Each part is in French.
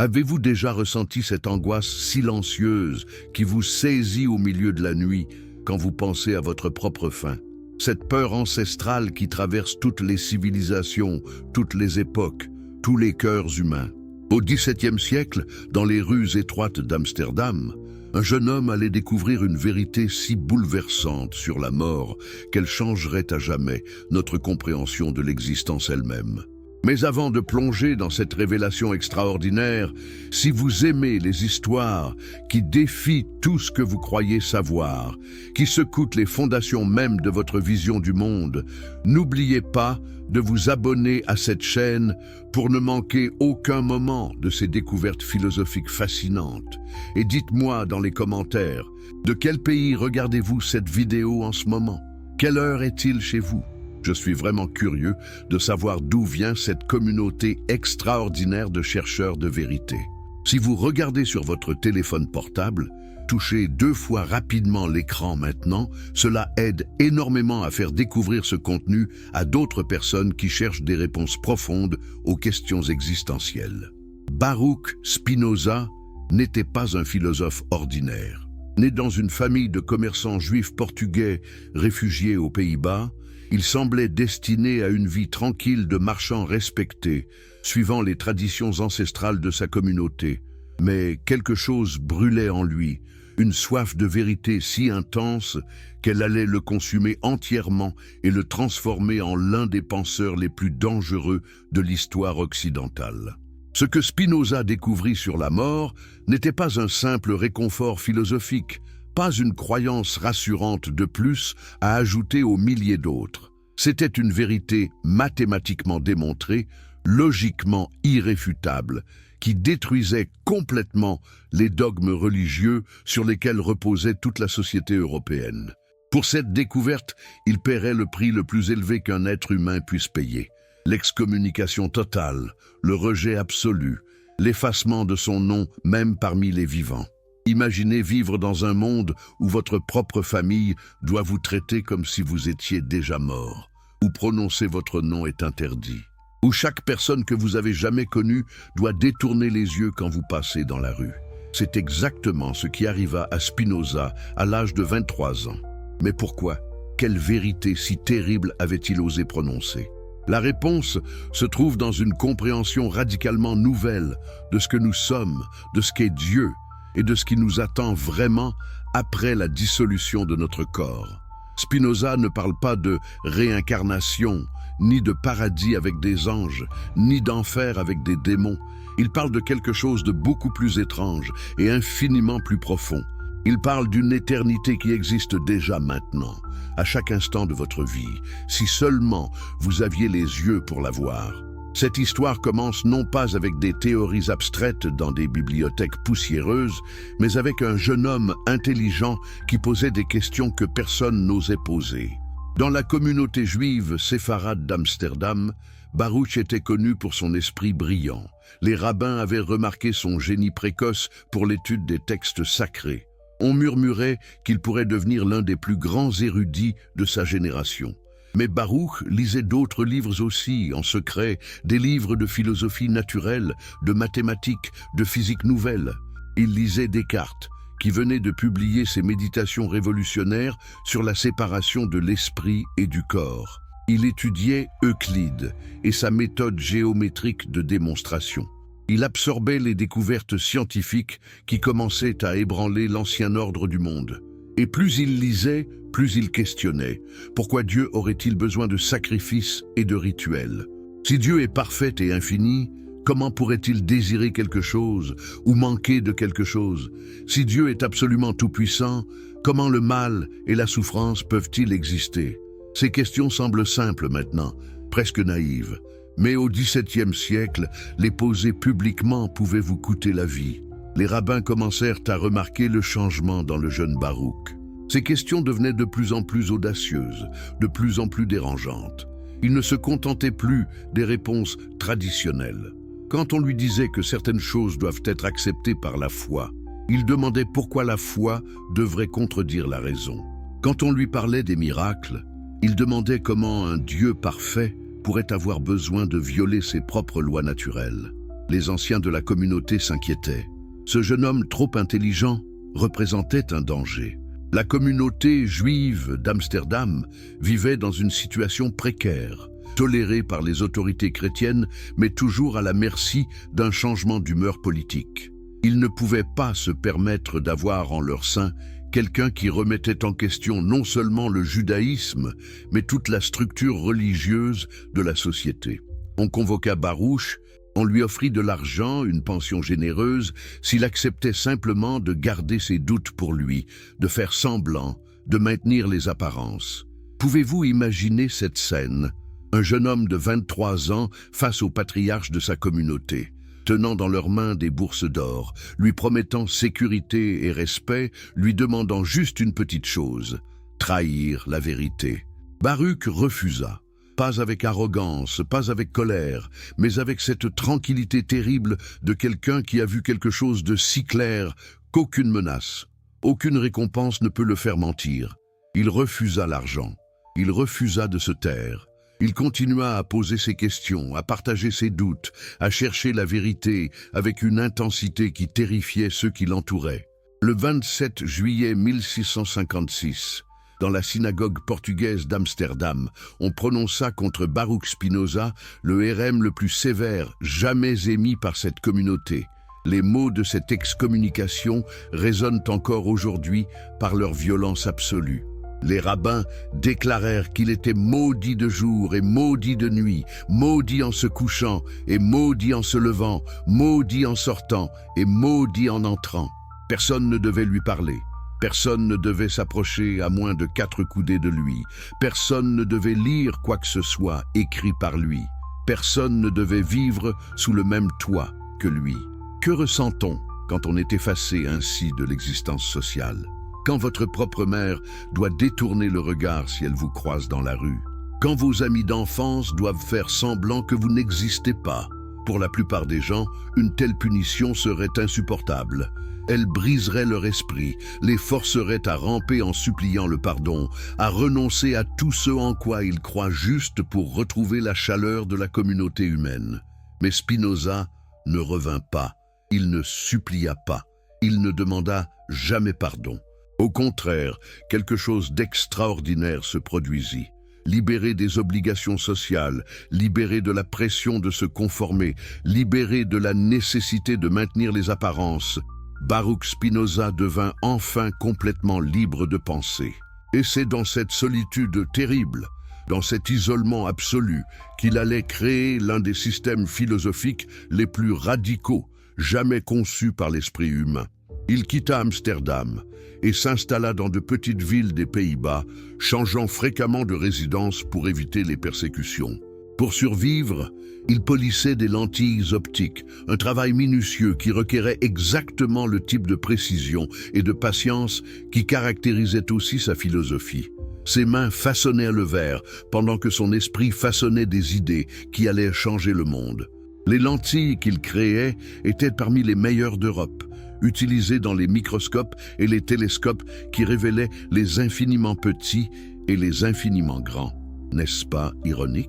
Avez-vous déjà ressenti cette angoisse silencieuse qui vous saisit au milieu de la nuit quand vous pensez à votre propre fin? Cette peur ancestrale qui traverse toutes les civilisations, toutes les époques, tous les cœurs humains. Au XVIIe siècle, dans les rues étroites d'Amsterdam, un jeune homme allait découvrir une vérité si bouleversante sur la mort qu'elle changerait à jamais notre compréhension de l'existence elle-même. Mais avant de plonger dans cette révélation extraordinaire, si vous aimez les histoires qui défient tout ce que vous croyez savoir, qui secouent les fondations même de votre vision du monde, n'oubliez pas de vous abonner à cette chaîne pour ne manquer aucun moment de ces découvertes philosophiques fascinantes. Et dites-moi dans les commentaires, de quel pays regardez-vous cette vidéo en ce moment? Quelle heure est-il chez vous? Je suis vraiment curieux de savoir d'où vient cette communauté extraordinaire de chercheurs de vérité. Si vous regardez sur votre téléphone portable, touchez 2 fois rapidement l'écran maintenant, cela aide énormément à faire découvrir ce contenu à d'autres personnes qui cherchent des réponses profondes aux questions existentielles. Baruch Spinoza n'était pas un philosophe ordinaire. Né dans une famille de commerçants juifs portugais réfugiés aux Pays-Bas, il semblait destiné à une vie tranquille de marchand respecté, suivant les traditions ancestrales de sa communauté. Mais quelque chose brûlait en lui, une soif de vérité si intense qu'elle allait le consumer entièrement et le transformer en l'un des penseurs les plus dangereux de l'histoire occidentale. Ce que Spinoza découvrit sur la mort n'était pas un simple réconfort philosophique, pas une croyance rassurante de plus à ajouter aux milliers d'autres. C'était une vérité mathématiquement démontrée, logiquement irréfutable, qui détruisait complètement les dogmes religieux sur lesquels reposait toute la société européenne. Pour cette découverte, il paierait le prix le plus élevé qu'un être humain puisse payer. L'excommunication totale, le rejet absolu, l'effacement de son nom même parmi les vivants. Imaginez vivre dans un monde où votre propre famille doit vous traiter comme si vous étiez déjà mort, où prononcer votre nom est interdit, où chaque personne que vous avez jamais connue doit détourner les yeux quand vous passez dans la rue. C'est exactement ce qui arriva à Spinoza à l'âge de 23 ans. Mais pourquoi? Quelle vérité si terrible avait-il osé prononcer? La réponse se trouve dans une compréhension radicalement nouvelle de ce que nous sommes, de ce qu'est Dieu, et de ce qui nous attend vraiment après la dissolution de notre corps. Spinoza ne parle pas de réincarnation, ni de paradis avec des anges, ni d'enfer avec des démons. Il parle de quelque chose de beaucoup plus étrange et infiniment plus profond. Il parle d'une éternité qui existe déjà maintenant, à chaque instant de votre vie, si seulement vous aviez les yeux pour la voir. Cette histoire commence non pas avec des théories abstraites dans des bibliothèques poussiéreuses, mais avec un jeune homme intelligent qui posait des questions que personne n'osait poser. Dans la communauté juive séfarade d'Amsterdam, Baruch était connu pour son esprit brillant. Les rabbins avaient remarqué son génie précoce pour l'étude des textes sacrés. On murmurait qu'il pourrait devenir l'un des plus grands érudits de sa génération. Mais Baruch lisait d'autres livres aussi, en secret, des livres de philosophie naturelle, de mathématiques, de physique nouvelle. Il lisait Descartes, qui venait de publier ses méditations révolutionnaires sur la séparation de l'esprit et du corps. Il étudiait Euclide et sa méthode géométrique de démonstration. Il absorbait les découvertes scientifiques qui commençaient à ébranler l'ancien ordre du monde. Et plus il lisait, plus il questionnait. Pourquoi Dieu aurait-il besoin de sacrifices et de rituels? Si Dieu est parfait et infini, comment pourrait-il désirer quelque chose ou manquer de quelque chose? Si Dieu est absolument tout-puissant, comment le mal et la souffrance peuvent-ils exister? Ces questions semblent simples maintenant, presque naïves. Mais au XVIIe siècle, les poser publiquement pouvait vous coûter la vie. Les rabbins commencèrent à remarquer le changement dans le jeune Baruch. Ces questions devenaient de plus en plus audacieuses, de plus en plus dérangeantes. Il ne se contentait plus des réponses traditionnelles. Quand on lui disait que certaines choses doivent être acceptées par la foi, il demandait pourquoi la foi devrait contredire la raison. Quand on lui parlait des miracles, il demandait comment un Dieu parfait pourrait avoir besoin de violer ses propres lois naturelles. Les anciens de la communauté s'inquiétaient. Ce jeune homme trop intelligent représentait un danger. La communauté juive d'Amsterdam vivait dans une situation précaire, tolérée par les autorités chrétiennes, mais toujours à la merci d'un changement d'humeur politique. Ils ne pouvaient pas se permettre d'avoir en leur sein quelqu'un qui remettait en question non seulement le judaïsme, mais toute la structure religieuse de la société. On convoqua Baruch, on lui offrit de l'argent, une pension généreuse, s'il acceptait simplement de garder ses doutes pour lui, de faire semblant, de maintenir les apparences. Pouvez-vous imaginer cette scène? Un jeune homme de 23 ans face au patriarche de sa communauté, tenant dans leurs mains des bourses d'or, lui promettant sécurité et respect, lui demandant juste une petite chose, trahir la vérité. Baruch refusa. Pas avec arrogance, pas avec colère, mais avec cette tranquillité terrible de quelqu'un qui a vu quelque chose de si clair qu'aucune menace, aucune récompense ne peut le faire mentir. Il refusa l'argent, il refusa de se taire. Il continua à poser ses questions, à partager ses doutes, à chercher la vérité avec une intensité qui terrifiait ceux qui l'entouraient. Le 27 juillet 1656, dans la synagogue portugaise d'Amsterdam, on prononça contre Baruch Spinoza le hérem le plus sévère jamais émis par cette communauté. Les mots de cette excommunication résonnent encore aujourd'hui par leur violence absolue. Les rabbins déclarèrent qu'il était maudit de jour et maudit de nuit, maudit en se couchant et maudit en se levant, maudit en sortant et maudit en entrant. Personne ne devait lui parler. Personne ne devait s'approcher à moins de 4 coudées de lui. Personne ne devait lire quoi que ce soit écrit par lui. Personne ne devait vivre sous le même toit que lui. Que ressent-on quand on est effacé ainsi de l'existence sociale? Quand votre propre mère doit détourner le regard si elle vous croise dans la rue? Quand vos amis d'enfance doivent faire semblant que vous n'existez pas? Pour la plupart des gens, une telle punition serait insupportable. Elle briserait leur esprit, les forcerait à ramper en suppliant le pardon, à renoncer à tout ce en quoi ils croient juste pour retrouver la chaleur de la communauté humaine. Mais Spinoza ne revint pas, il ne supplia pas, il ne demanda jamais pardon. Au contraire, quelque chose d'extraordinaire se produisit. Libéré des obligations sociales, libéré de la pression de se conformer, libéré de la nécessité de maintenir les apparences, Baruch Spinoza devint enfin complètement libre de penser. Et c'est dans cette solitude terrible, dans cet isolement absolu, qu'il allait créer l'un des systèmes philosophiques les plus radicaux jamais conçus par l'esprit humain. Il quitta Amsterdam et s'installa dans de petites villes des Pays-Bas, changeant fréquemment de résidence pour éviter les persécutions. Pour survivre, il polissait des lentilles optiques, un travail minutieux qui requérait exactement le type de précision et de patience qui caractérisait aussi sa philosophie. Ses mains façonnèrent le verre, pendant que son esprit façonnait des idées qui allaient changer le monde. Les lentilles qu'il créait étaient parmi les meilleures d'Europe, utilisées dans les microscopes et les télescopes qui révélaient les infiniment petits et les infiniment grands. N'est-ce pas ironique?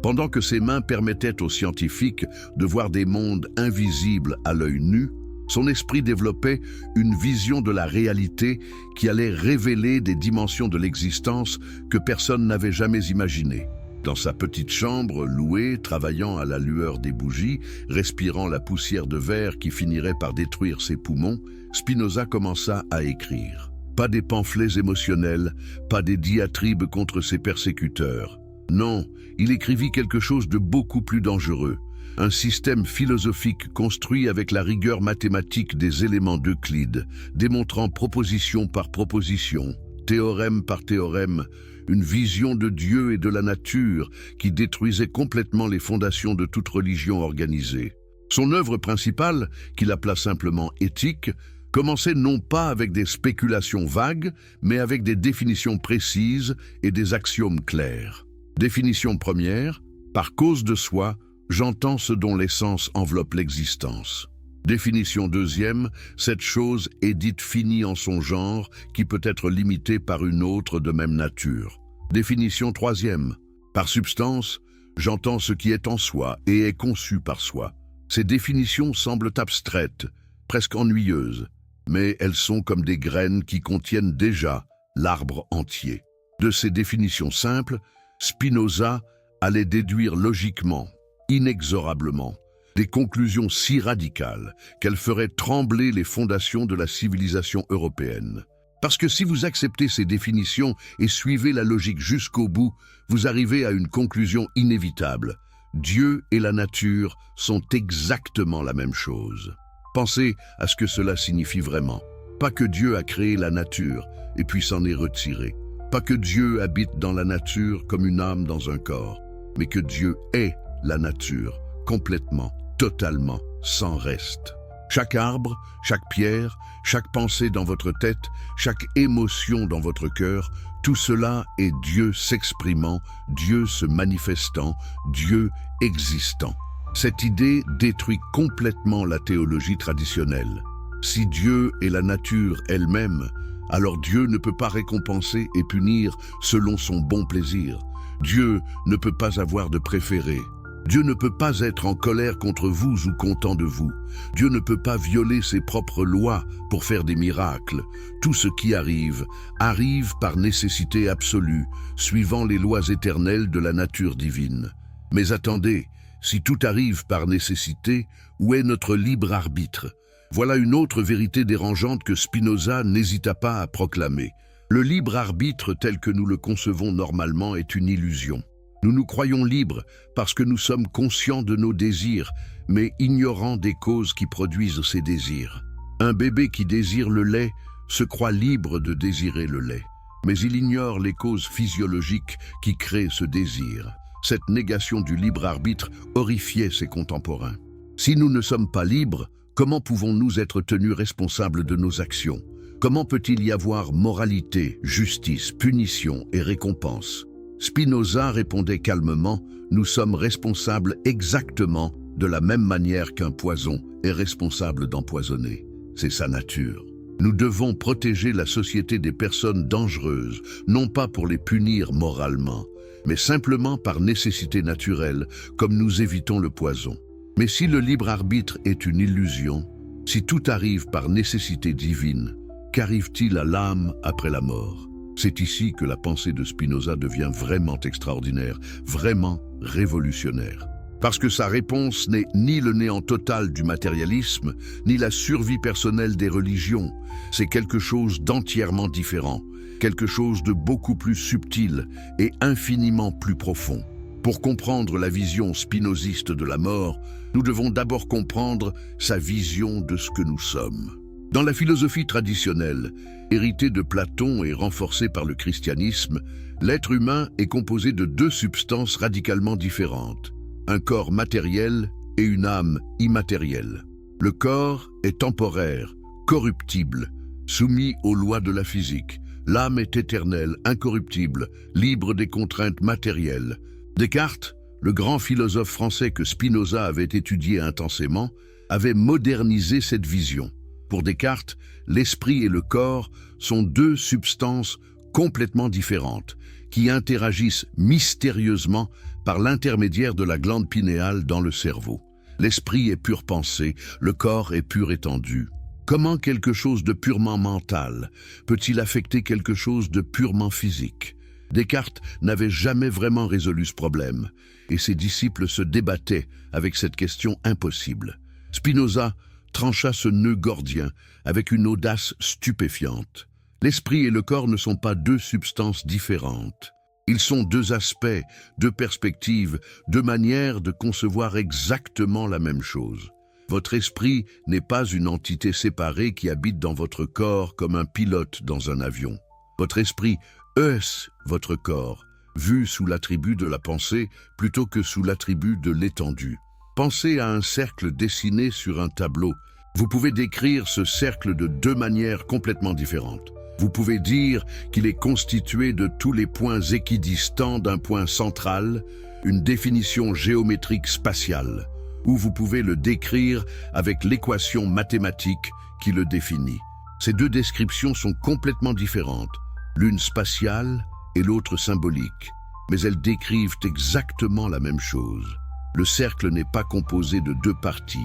Pendant que ses mains permettaient aux scientifiques de voir des mondes invisibles à l'œil nu, son esprit développait une vision de la réalité qui allait révéler des dimensions de l'existence que personne n'avait jamais imaginées. Dans sa petite chambre, louée, travaillant à la lueur des bougies, respirant la poussière de verre qui finirait par détruire ses poumons, Spinoza commença à écrire. Pas des pamphlets émotionnels, pas des diatribes contre ses persécuteurs. Non, il écrivit quelque chose de beaucoup plus dangereux. Un système philosophique construit avec la rigueur mathématique des éléments d'Euclide, démontrant proposition par proposition, théorème par théorème, une vision de Dieu et de la nature qui détruisait complètement les fondations de toute religion organisée. Son œuvre principale, qu'il appela simplement éthique, commençait non pas avec des spéculations vagues, mais avec des définitions précises et des axiomes clairs. Définition première, par cause de soi, j'entends ce dont l'essence enveloppe l'existence. Définition deuxième, cette chose est dite finie en son genre qui peut être limitée par une autre de même nature. Définition troisième, par substance, j'entends ce qui est en soi et est conçu par soi. Ces définitions semblent abstraites, presque ennuyeuses, mais elles sont comme des graines qui contiennent déjà l'arbre entier. De ces définitions simples, Spinoza allait déduire logiquement, inexorablement, des conclusions si radicales qu'elles feraient trembler les fondations de la civilisation européenne. Parce que si vous acceptez ces définitions et suivez la logique jusqu'au bout, vous arrivez à une conclusion inévitable. Dieu et la nature sont exactement la même chose. Pensez à ce que cela signifie vraiment. Pas que Dieu a créé la nature et puis s'en est retiré. Pas que Dieu habite dans la nature comme une âme dans un corps, mais que Dieu est la nature, complètement, totalement, sans reste. Chaque arbre, chaque pierre, chaque pensée dans votre tête, chaque émotion dans votre cœur, tout cela est Dieu s'exprimant, Dieu se manifestant, Dieu existant. Cette idée détruit complètement la théologie traditionnelle. Si Dieu est la nature elle-même, alors Dieu ne peut pas récompenser et punir selon son bon plaisir. Dieu ne peut pas avoir de préféré. Dieu ne peut pas être en colère contre vous ou content de vous. Dieu ne peut pas violer ses propres lois pour faire des miracles. Tout ce qui arrive, arrive par nécessité absolue, suivant les lois éternelles de la nature divine. Mais attendez, si tout arrive par nécessité, où est notre libre arbitre? Voilà une autre vérité dérangeante que Spinoza n'hésita pas à proclamer. Le libre arbitre tel que nous le concevons normalement est une illusion. Nous nous croyons libres parce que nous sommes conscients de nos désirs, mais ignorants des causes qui produisent ces désirs. Un bébé qui désire le lait se croit libre de désirer le lait, mais il ignore les causes physiologiques qui créent ce désir. Cette négation du libre arbitre horrifiait ses contemporains. Si nous ne sommes pas libres, comment pouvons-nous être tenus responsables de nos actions? Comment peut-il y avoir moralité, justice, punition et récompense? Spinoza répondait calmement, nous sommes responsables exactement de la même manière qu'un poison est responsable d'empoisonner. C'est sa nature. Nous devons protéger la société des personnes dangereuses, non pas pour les punir moralement, mais simplement par nécessité naturelle, comme nous évitons le poison. Mais si le libre arbitre est une illusion, si tout arrive par nécessité divine, qu'arrive-t-il à l'âme après la mort? C'est ici que la pensée de Spinoza devient vraiment extraordinaire, vraiment révolutionnaire. Parce que sa réponse n'est ni le néant total du matérialisme, ni la survie personnelle des religions. C'est quelque chose d'entièrement différent, quelque chose de beaucoup plus subtil et infiniment plus profond. Pour comprendre la vision spinoziste de la mort, nous devons d'abord comprendre sa vision de ce que nous sommes. Dans la philosophie traditionnelle, héritée de Platon et renforcée par le christianisme, l'être humain est composé de deux substances radicalement différentes, un corps matériel et une âme immatérielle. Le corps est temporaire, corruptible, soumis aux lois de la physique. L'âme est éternelle, incorruptible, libre des contraintes matérielles. Descartes, le grand philosophe français que Spinoza avait étudié intensément, avait modernisé cette vision. Pour Descartes, l'esprit et le corps sont deux substances complètement différentes, qui interagissent mystérieusement par l'intermédiaire de la glande pinéale dans le cerveau. L'esprit est pure pensée, le corps est pure étendue. Comment quelque chose de purement mental peut-il affecter quelque chose de purement physique? Descartes n'avait jamais vraiment résolu ce problème, et ses disciples se débattaient avec cette question impossible. Spinoza trancha ce nœud gordien avec une audace stupéfiante. L'esprit et le corps ne sont pas deux substances différentes. Ils sont deux aspects, deux perspectives, deux manières de concevoir exactement la même chose. Votre esprit n'est pas une entité séparée qui habite dans votre corps comme un pilote dans un avion. Votre esprit est votre corps, vu sous l'attribut de la pensée plutôt que sous l'attribut de l'étendue. Pensez à un cercle dessiné sur un tableau. Vous pouvez décrire ce cercle de deux manières complètement différentes. Vous pouvez dire qu'il est constitué de tous les points équidistants d'un point central, une définition géométrique spatiale, ou vous pouvez le décrire avec l'équation mathématique qui le définit. Ces deux descriptions sont complètement différentes, l'une spatiale et l'autre symbolique, mais elles décrivent exactement la même chose. Le cercle n'est pas composé de deux parties,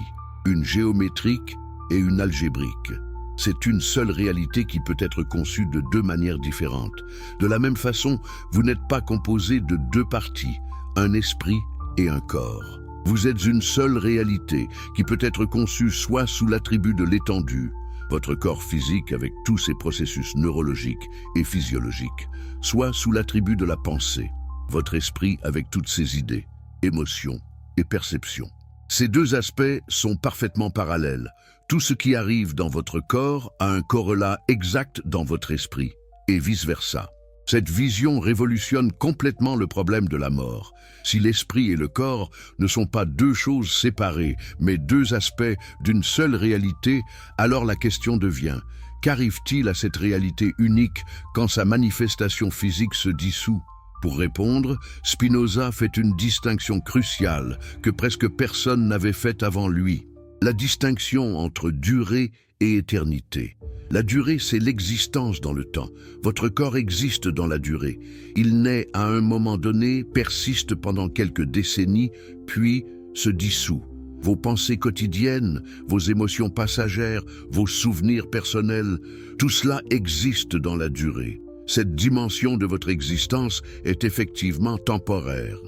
une géométrique et une algébrique. C'est une seule réalité qui peut être conçue de deux manières différentes. De la même façon, vous n'êtes pas composé de deux parties, un esprit et un corps. Vous êtes une seule réalité qui peut être conçue soit sous l'attribut de l'étendue, votre corps physique avec tous ses processus neurologiques et physiologiques, soit sous l'attribut de la pensée, votre esprit avec toutes ses idées, émotions et perceptions. Ces deux aspects sont parfaitement parallèles. Tout ce qui arrive dans votre corps a un corrélat exact dans votre esprit, et vice-versa. Cette vision révolutionne complètement le problème de la mort. Si l'esprit et le corps ne sont pas deux choses séparées, mais deux aspects d'une seule réalité, alors la question devient: qu'arrive-t-il à cette réalité unique quand sa manifestation physique se dissout? Pour répondre, Spinoza fait une distinction cruciale que presque personne n'avait faite avant lui. La distinction entre durée et éternité. La durée, c'est l'existence dans le temps. Votre corps existe dans la durée. Il naît à un moment donné, persiste pendant quelques décennies, puis se dissout. Vos pensées quotidiennes, vos émotions passagères, vos souvenirs personnels, tout cela existe dans la durée. Cette dimension de votre existence est effectivement temporaire.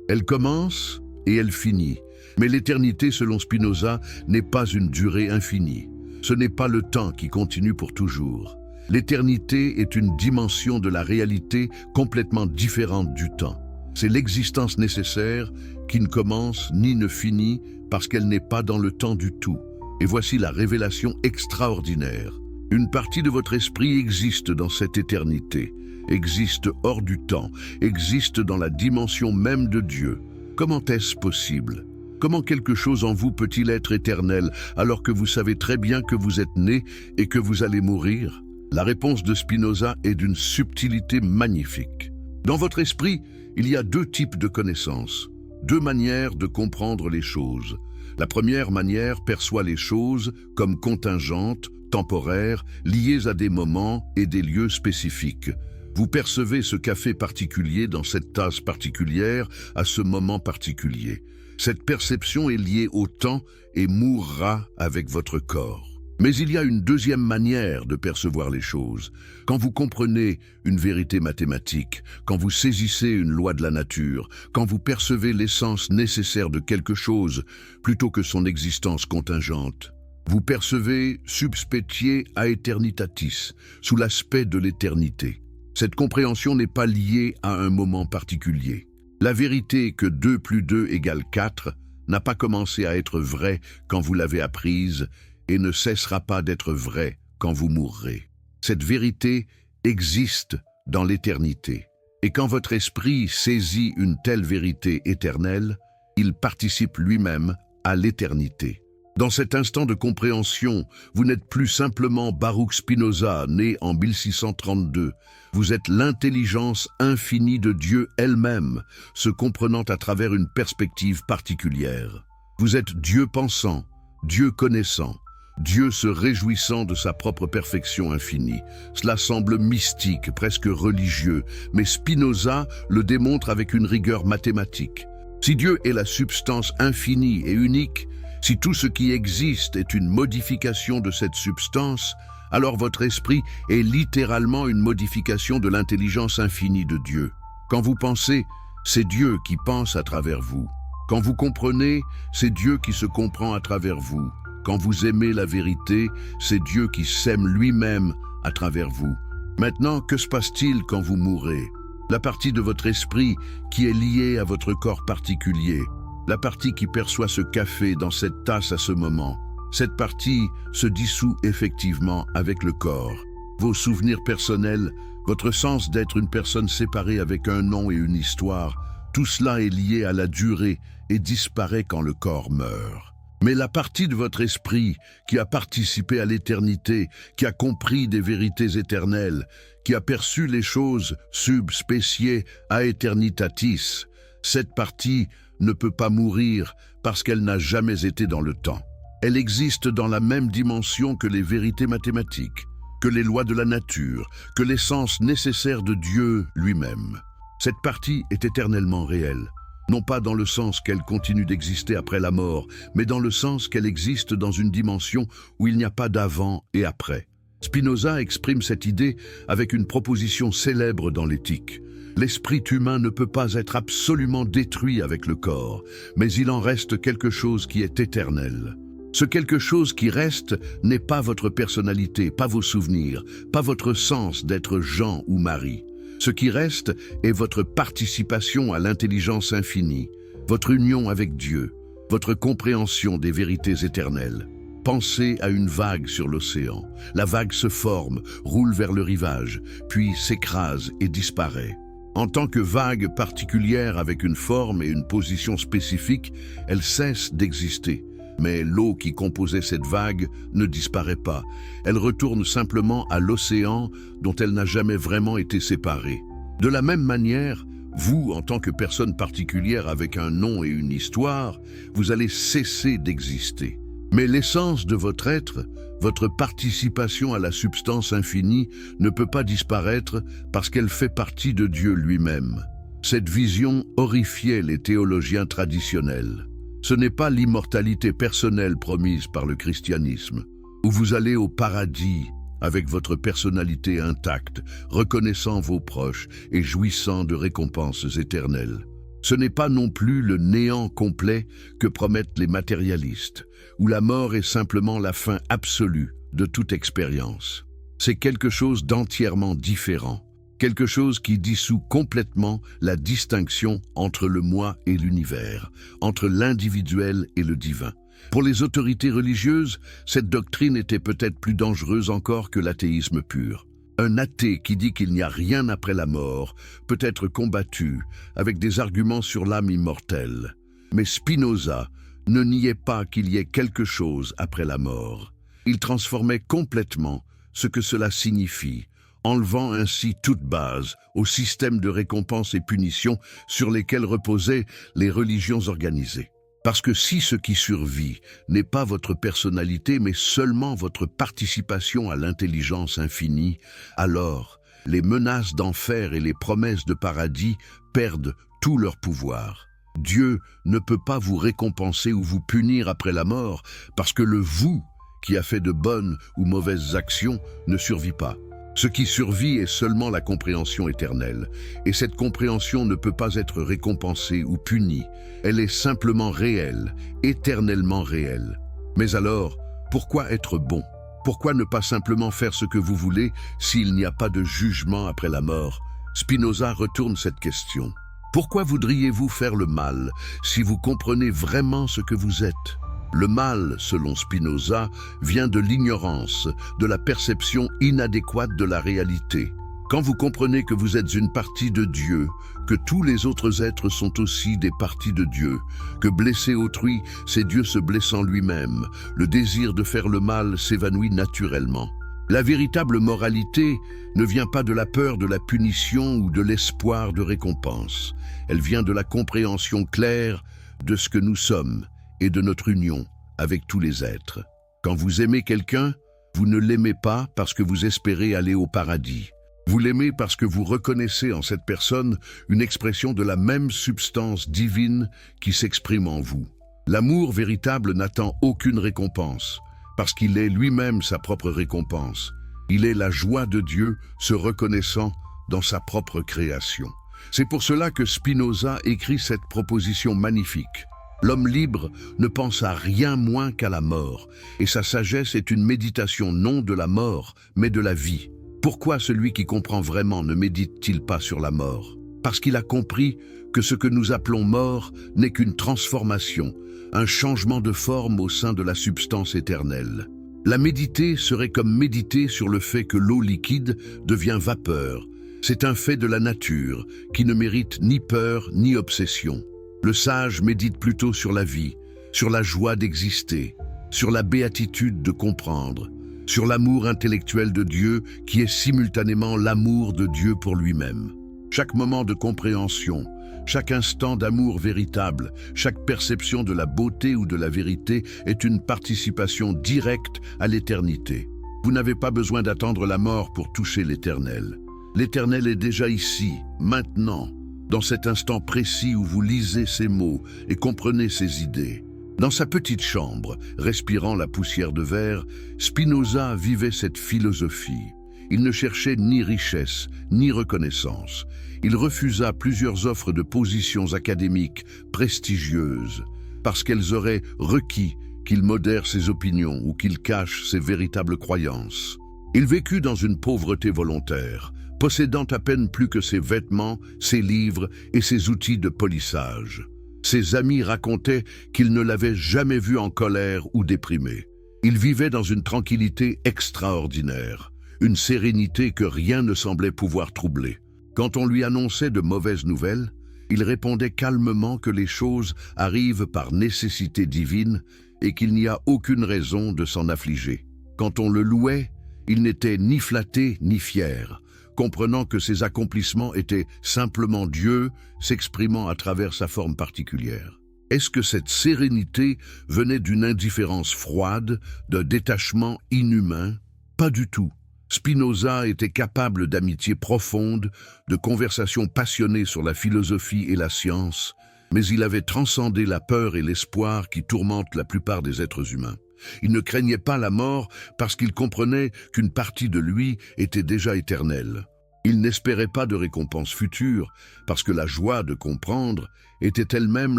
Elle commence et elle finit. Mais l'éternité, selon Spinoza, n'est pas une durée infinie. Ce n'est pas le temps qui continue pour toujours. L'éternité est une dimension de la réalité complètement différente du temps. C'est l'existence nécessaire qui ne commence ni ne finit parce qu'elle n'est pas dans le temps du tout. Et voici la révélation extraordinaire. Une partie de votre esprit existe dans cette éternité, existe hors du temps, existe dans la dimension même de Dieu. Comment est-ce possible ? Comment quelque chose en vous peut-il être éternel alors que vous savez très bien que vous êtes né et que vous allez mourir? La réponse de Spinoza est d'une subtilité magnifique. Dans votre esprit, il y a deux types de connaissances, deux manières de comprendre les choses. La première manière perçoit les choses comme contingentes, temporaires, liées à des moments et des lieux spécifiques. Vous percevez ce café particulier dans cette tasse particulière à ce moment particulier. Cette perception est liée au temps et mourra avec votre corps. Mais il y a une deuxième manière de percevoir les choses. Quand vous comprenez une vérité mathématique, quand vous saisissez une loi de la nature, quand vous percevez l'essence nécessaire de quelque chose plutôt que son existence contingente, vous percevez subspecie aeternitatis, sous l'aspect de l'éternité. Cette compréhension n'est pas liée à un moment particulier. La vérité que 2 plus 2 égale 4 n'a pas commencé à être vraie quand vous l'avez apprise et ne cessera pas d'être vraie quand vous mourrez. Cette vérité existe dans l'éternité. Et quand votre esprit saisit une telle vérité éternelle, il participe lui-même à l'éternité. Dans cet instant de compréhension, vous n'êtes plus simplement Baruch Spinoza, né en 1632. Vous êtes l'intelligence infinie de Dieu elle-même, se comprenant à travers une perspective particulière. Vous êtes Dieu pensant, Dieu connaissant, Dieu se réjouissant de sa propre perfection infinie. Cela semble mystique, presque religieux, mais Spinoza le démontre avec une rigueur mathématique. Si Dieu est la substance infinie et unique, si tout ce qui existe est une modification de cette substance, alors votre esprit est littéralement une modification de l'intelligence infinie de Dieu. Quand vous pensez, c'est Dieu qui pense à travers vous. Quand vous comprenez, c'est Dieu qui se comprend à travers vous. Quand vous aimez la vérité, c'est Dieu qui s'aime lui-même à travers vous. Maintenant, que se passe-t-il quand vous mourrez? La partie de votre esprit qui est liée à votre corps particulier, la partie qui perçoit ce café dans cette tasse à ce moment, cette partie se dissout effectivement avec le corps. Vos souvenirs personnels, votre sens d'être une personne séparée avec un nom et une histoire, tout cela est lié à la durée et disparaît quand le corps meurt. Mais la partie de votre esprit qui a participé à l'éternité, qui a compris des vérités éternelles, qui a perçu les choses sub specie aeternitatis, cette partie ne peut pas mourir parce qu'elle n'a jamais été dans le temps. Elle existe dans la même dimension que les vérités mathématiques, que les lois de la nature, que l'essence nécessaire de Dieu lui-même. Cette partie est éternellement réelle. non pas dans le sens qu'elle continue d'exister après la mort, mais dans le sens qu'elle existe dans une dimension où il n'y a pas d'avant et après. Spinoza exprime cette idée avec une proposition célèbre dans l'éthique. L'esprit humain ne peut pas être absolument détruit avec le corps, mais il en reste quelque chose qui est éternel. Ce quelque chose qui reste n'est pas votre personnalité, pas vos souvenirs, pas votre sens d'être Jean ou Marie. Ce qui reste est votre participation à l'intelligence infinie, votre union avec Dieu, votre compréhension des vérités éternelles. Pensez à une vague sur l'océan. La vague se forme, roule vers le rivage, puis s'écrase et disparaît. En tant que vague particulière avec une forme et une position spécifique, elle cesse d'exister. Mais l'eau qui composait cette vague ne disparaît pas. Elle retourne simplement à l'océan dont elle n'a jamais vraiment été séparée. De la même manière, vous, en tant que personne particulière avec un nom et une histoire, vous allez cesser d'exister. Mais l'essence de votre être, votre participation à la substance infinie, ne peut pas disparaître parce qu'elle fait partie de Dieu lui-même. Cette vision horrifiait les théologiens traditionnels. Ce n'est pas l'immortalité personnelle promise par le christianisme, où vous allez au paradis avec votre personnalité intacte, reconnaissant vos proches et jouissant de récompenses éternelles. Ce n'est pas non plus le néant complet que promettent les matérialistes, où la mort est simplement la fin absolue de toute expérience. C'est quelque chose d'entièrement différent, quelque chose qui dissout complètement la distinction entre le moi et l'univers, entre l'individuel et le divin. Pour les autorités religieuses, cette doctrine était peut-être plus dangereuse encore que l'athéisme pur. Un athée qui dit qu'il n'y a rien après la mort peut être combattu avec des arguments sur l'âme immortelle. Mais Spinoza ne niait pas qu'il y ait quelque chose après la mort. Il transformait complètement ce que cela signifie, enlevant ainsi toute base au système de récompense et punition sur lesquels reposaient les religions organisées. Parce que si ce qui survit n'est pas votre personnalité, mais seulement votre participation à l'intelligence infinie, alors les menaces d'enfer et les promesses de paradis perdent tout leur pouvoir. Dieu ne peut pas vous récompenser ou vous punir après la mort, parce que le vous qui a fait de bonnes ou mauvaises actions ne survit pas. Ce qui survit est seulement la compréhension éternelle, et cette compréhension ne peut pas être récompensée ou punie. Elle est simplement réelle, éternellement réelle. Mais alors, pourquoi être bon? Pourquoi ne pas simplement faire ce que vous voulez s'il n'y a pas de jugement après la mort? Spinoza retourne cette question. Pourquoi voudriez-vous faire le mal si vous comprenez vraiment ce que vous êtes? Le mal, selon Spinoza, vient de l'ignorance, de la perception inadéquate de la réalité. Quand vous comprenez que vous êtes une partie de Dieu, que tous les autres êtres sont aussi des parties de Dieu, que blesser autrui, c'est Dieu se blessant lui-même, le désir de faire le mal s'évanouit naturellement. La véritable moralité ne vient pas de la peur de la punition ou de l'espoir de récompense. Elle vient de la compréhension claire de ce que nous sommes et de notre union avec tous les êtres. Quand vous aimez quelqu'un, vous ne l'aimez pas parce que vous espérez aller au paradis. Vous l'aimez parce que vous reconnaissez en cette personne une expression de la même substance divine qui s'exprime en vous. L'amour véritable n'attend aucune récompense, parce qu'il est lui-même sa propre récompense. Il est la joie de Dieu se reconnaissant dans sa propre création. C'est pour cela que Spinoza écrit cette proposition magnifique. L'homme libre ne pense à rien moins qu'à la mort, et sa sagesse est une méditation non de la mort, mais de la vie. Pourquoi celui qui comprend vraiment ne médite-t-il pas sur la mort? Parce qu'il a compris que ce que nous appelons mort n'est qu'une transformation, un changement de forme au sein de la substance éternelle. La méditer serait comme méditer sur le fait que l'eau liquide devient vapeur. C'est un fait de la nature qui ne mérite ni peur ni obsession. Le sage médite plutôt sur la vie, sur la joie d'exister, sur la béatitude de comprendre, sur l'amour intellectuel de Dieu qui est simultanément l'amour de Dieu pour lui-même. Chaque moment de compréhension, chaque instant d'amour véritable, chaque perception de la beauté ou de la vérité est une participation directe à l'éternité. Vous n'avez pas besoin d'attendre la mort pour toucher l'éternel. L'éternel est déjà ici, maintenant. dans cet instant précis où vous lisez ces mots et comprenez ces idées. Dans sa petite chambre, respirant la poussière de verre, Spinoza vivait cette philosophie. Il ne cherchait ni richesse, ni reconnaissance. Il refusa plusieurs offres de positions académiques prestigieuses, parce qu'elles auraient requis qu'il modère ses opinions ou qu'il cache ses véritables croyances. Il vécut dans une pauvreté volontaire, possédant à peine plus que ses vêtements, ses livres et ses outils de polissage. Ses amis racontaient qu'ils ne l'avaient jamais vu en colère ou déprimé. Il vivait dans une tranquillité extraordinaire, une sérénité que rien ne semblait pouvoir troubler. Quand on lui annonçait de mauvaises nouvelles, il répondait calmement que les choses arrivent par nécessité divine et qu'il n'y a aucune raison de s'en affliger. Quand on le louait, il n'était ni flatté ni fier, comprenant que ses accomplissements étaient simplement Dieu s'exprimant à travers sa forme particulière. Est-ce que cette sérénité venait d'une indifférence froide, d'un détachement inhumain? Pas du tout. Spinoza était capable d'amitié profonde, de conversations passionnées sur la philosophie et la science, mais il avait transcendé la peur et l'espoir qui tourmentent la plupart des êtres humains. Il ne craignait pas la mort parce qu'il comprenait qu'une partie de lui était déjà éternelle. Il n'espérait pas de récompense future parce que la joie de comprendre était elle-même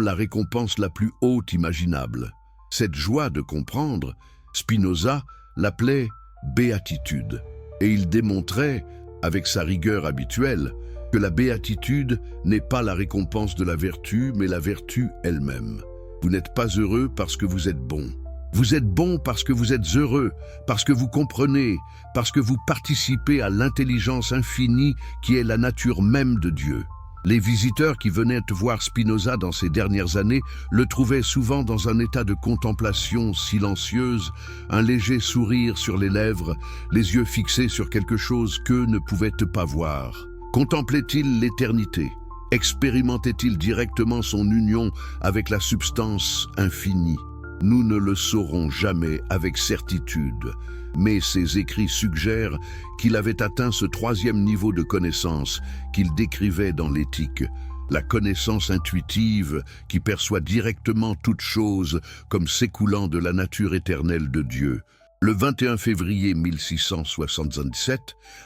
la récompense la plus haute imaginable. Cette joie de comprendre, Spinoza l'appelait béatitude. Et il démontrait, avec sa rigueur habituelle, que la béatitude n'est pas la récompense de la vertu, mais la vertu elle-même. Vous n'êtes pas heureux parce que vous êtes bon. Vous êtes bon parce que vous êtes heureux, parce que vous comprenez, parce que vous participez à l'intelligence infinie qui est la nature même de Dieu. Les visiteurs qui venaient voir Spinoza dans ces dernières années le trouvaient souvent dans un état de contemplation silencieuse, un léger sourire sur les lèvres, les yeux fixés sur quelque chose qu'eux ne pouvaient pas voir. Contemplait-il l'éternité? Expérimentait-il directement son union avec la substance infinie? Nous ne le saurons jamais avec certitude, mais ses écrits suggèrent qu'il avait atteint ce troisième niveau de connaissance qu'il décrivait dans l'Éthique, la connaissance intuitive qui perçoit directement toute chose comme s'écoulant de la nature éternelle de Dieu. Le 21 février 1677,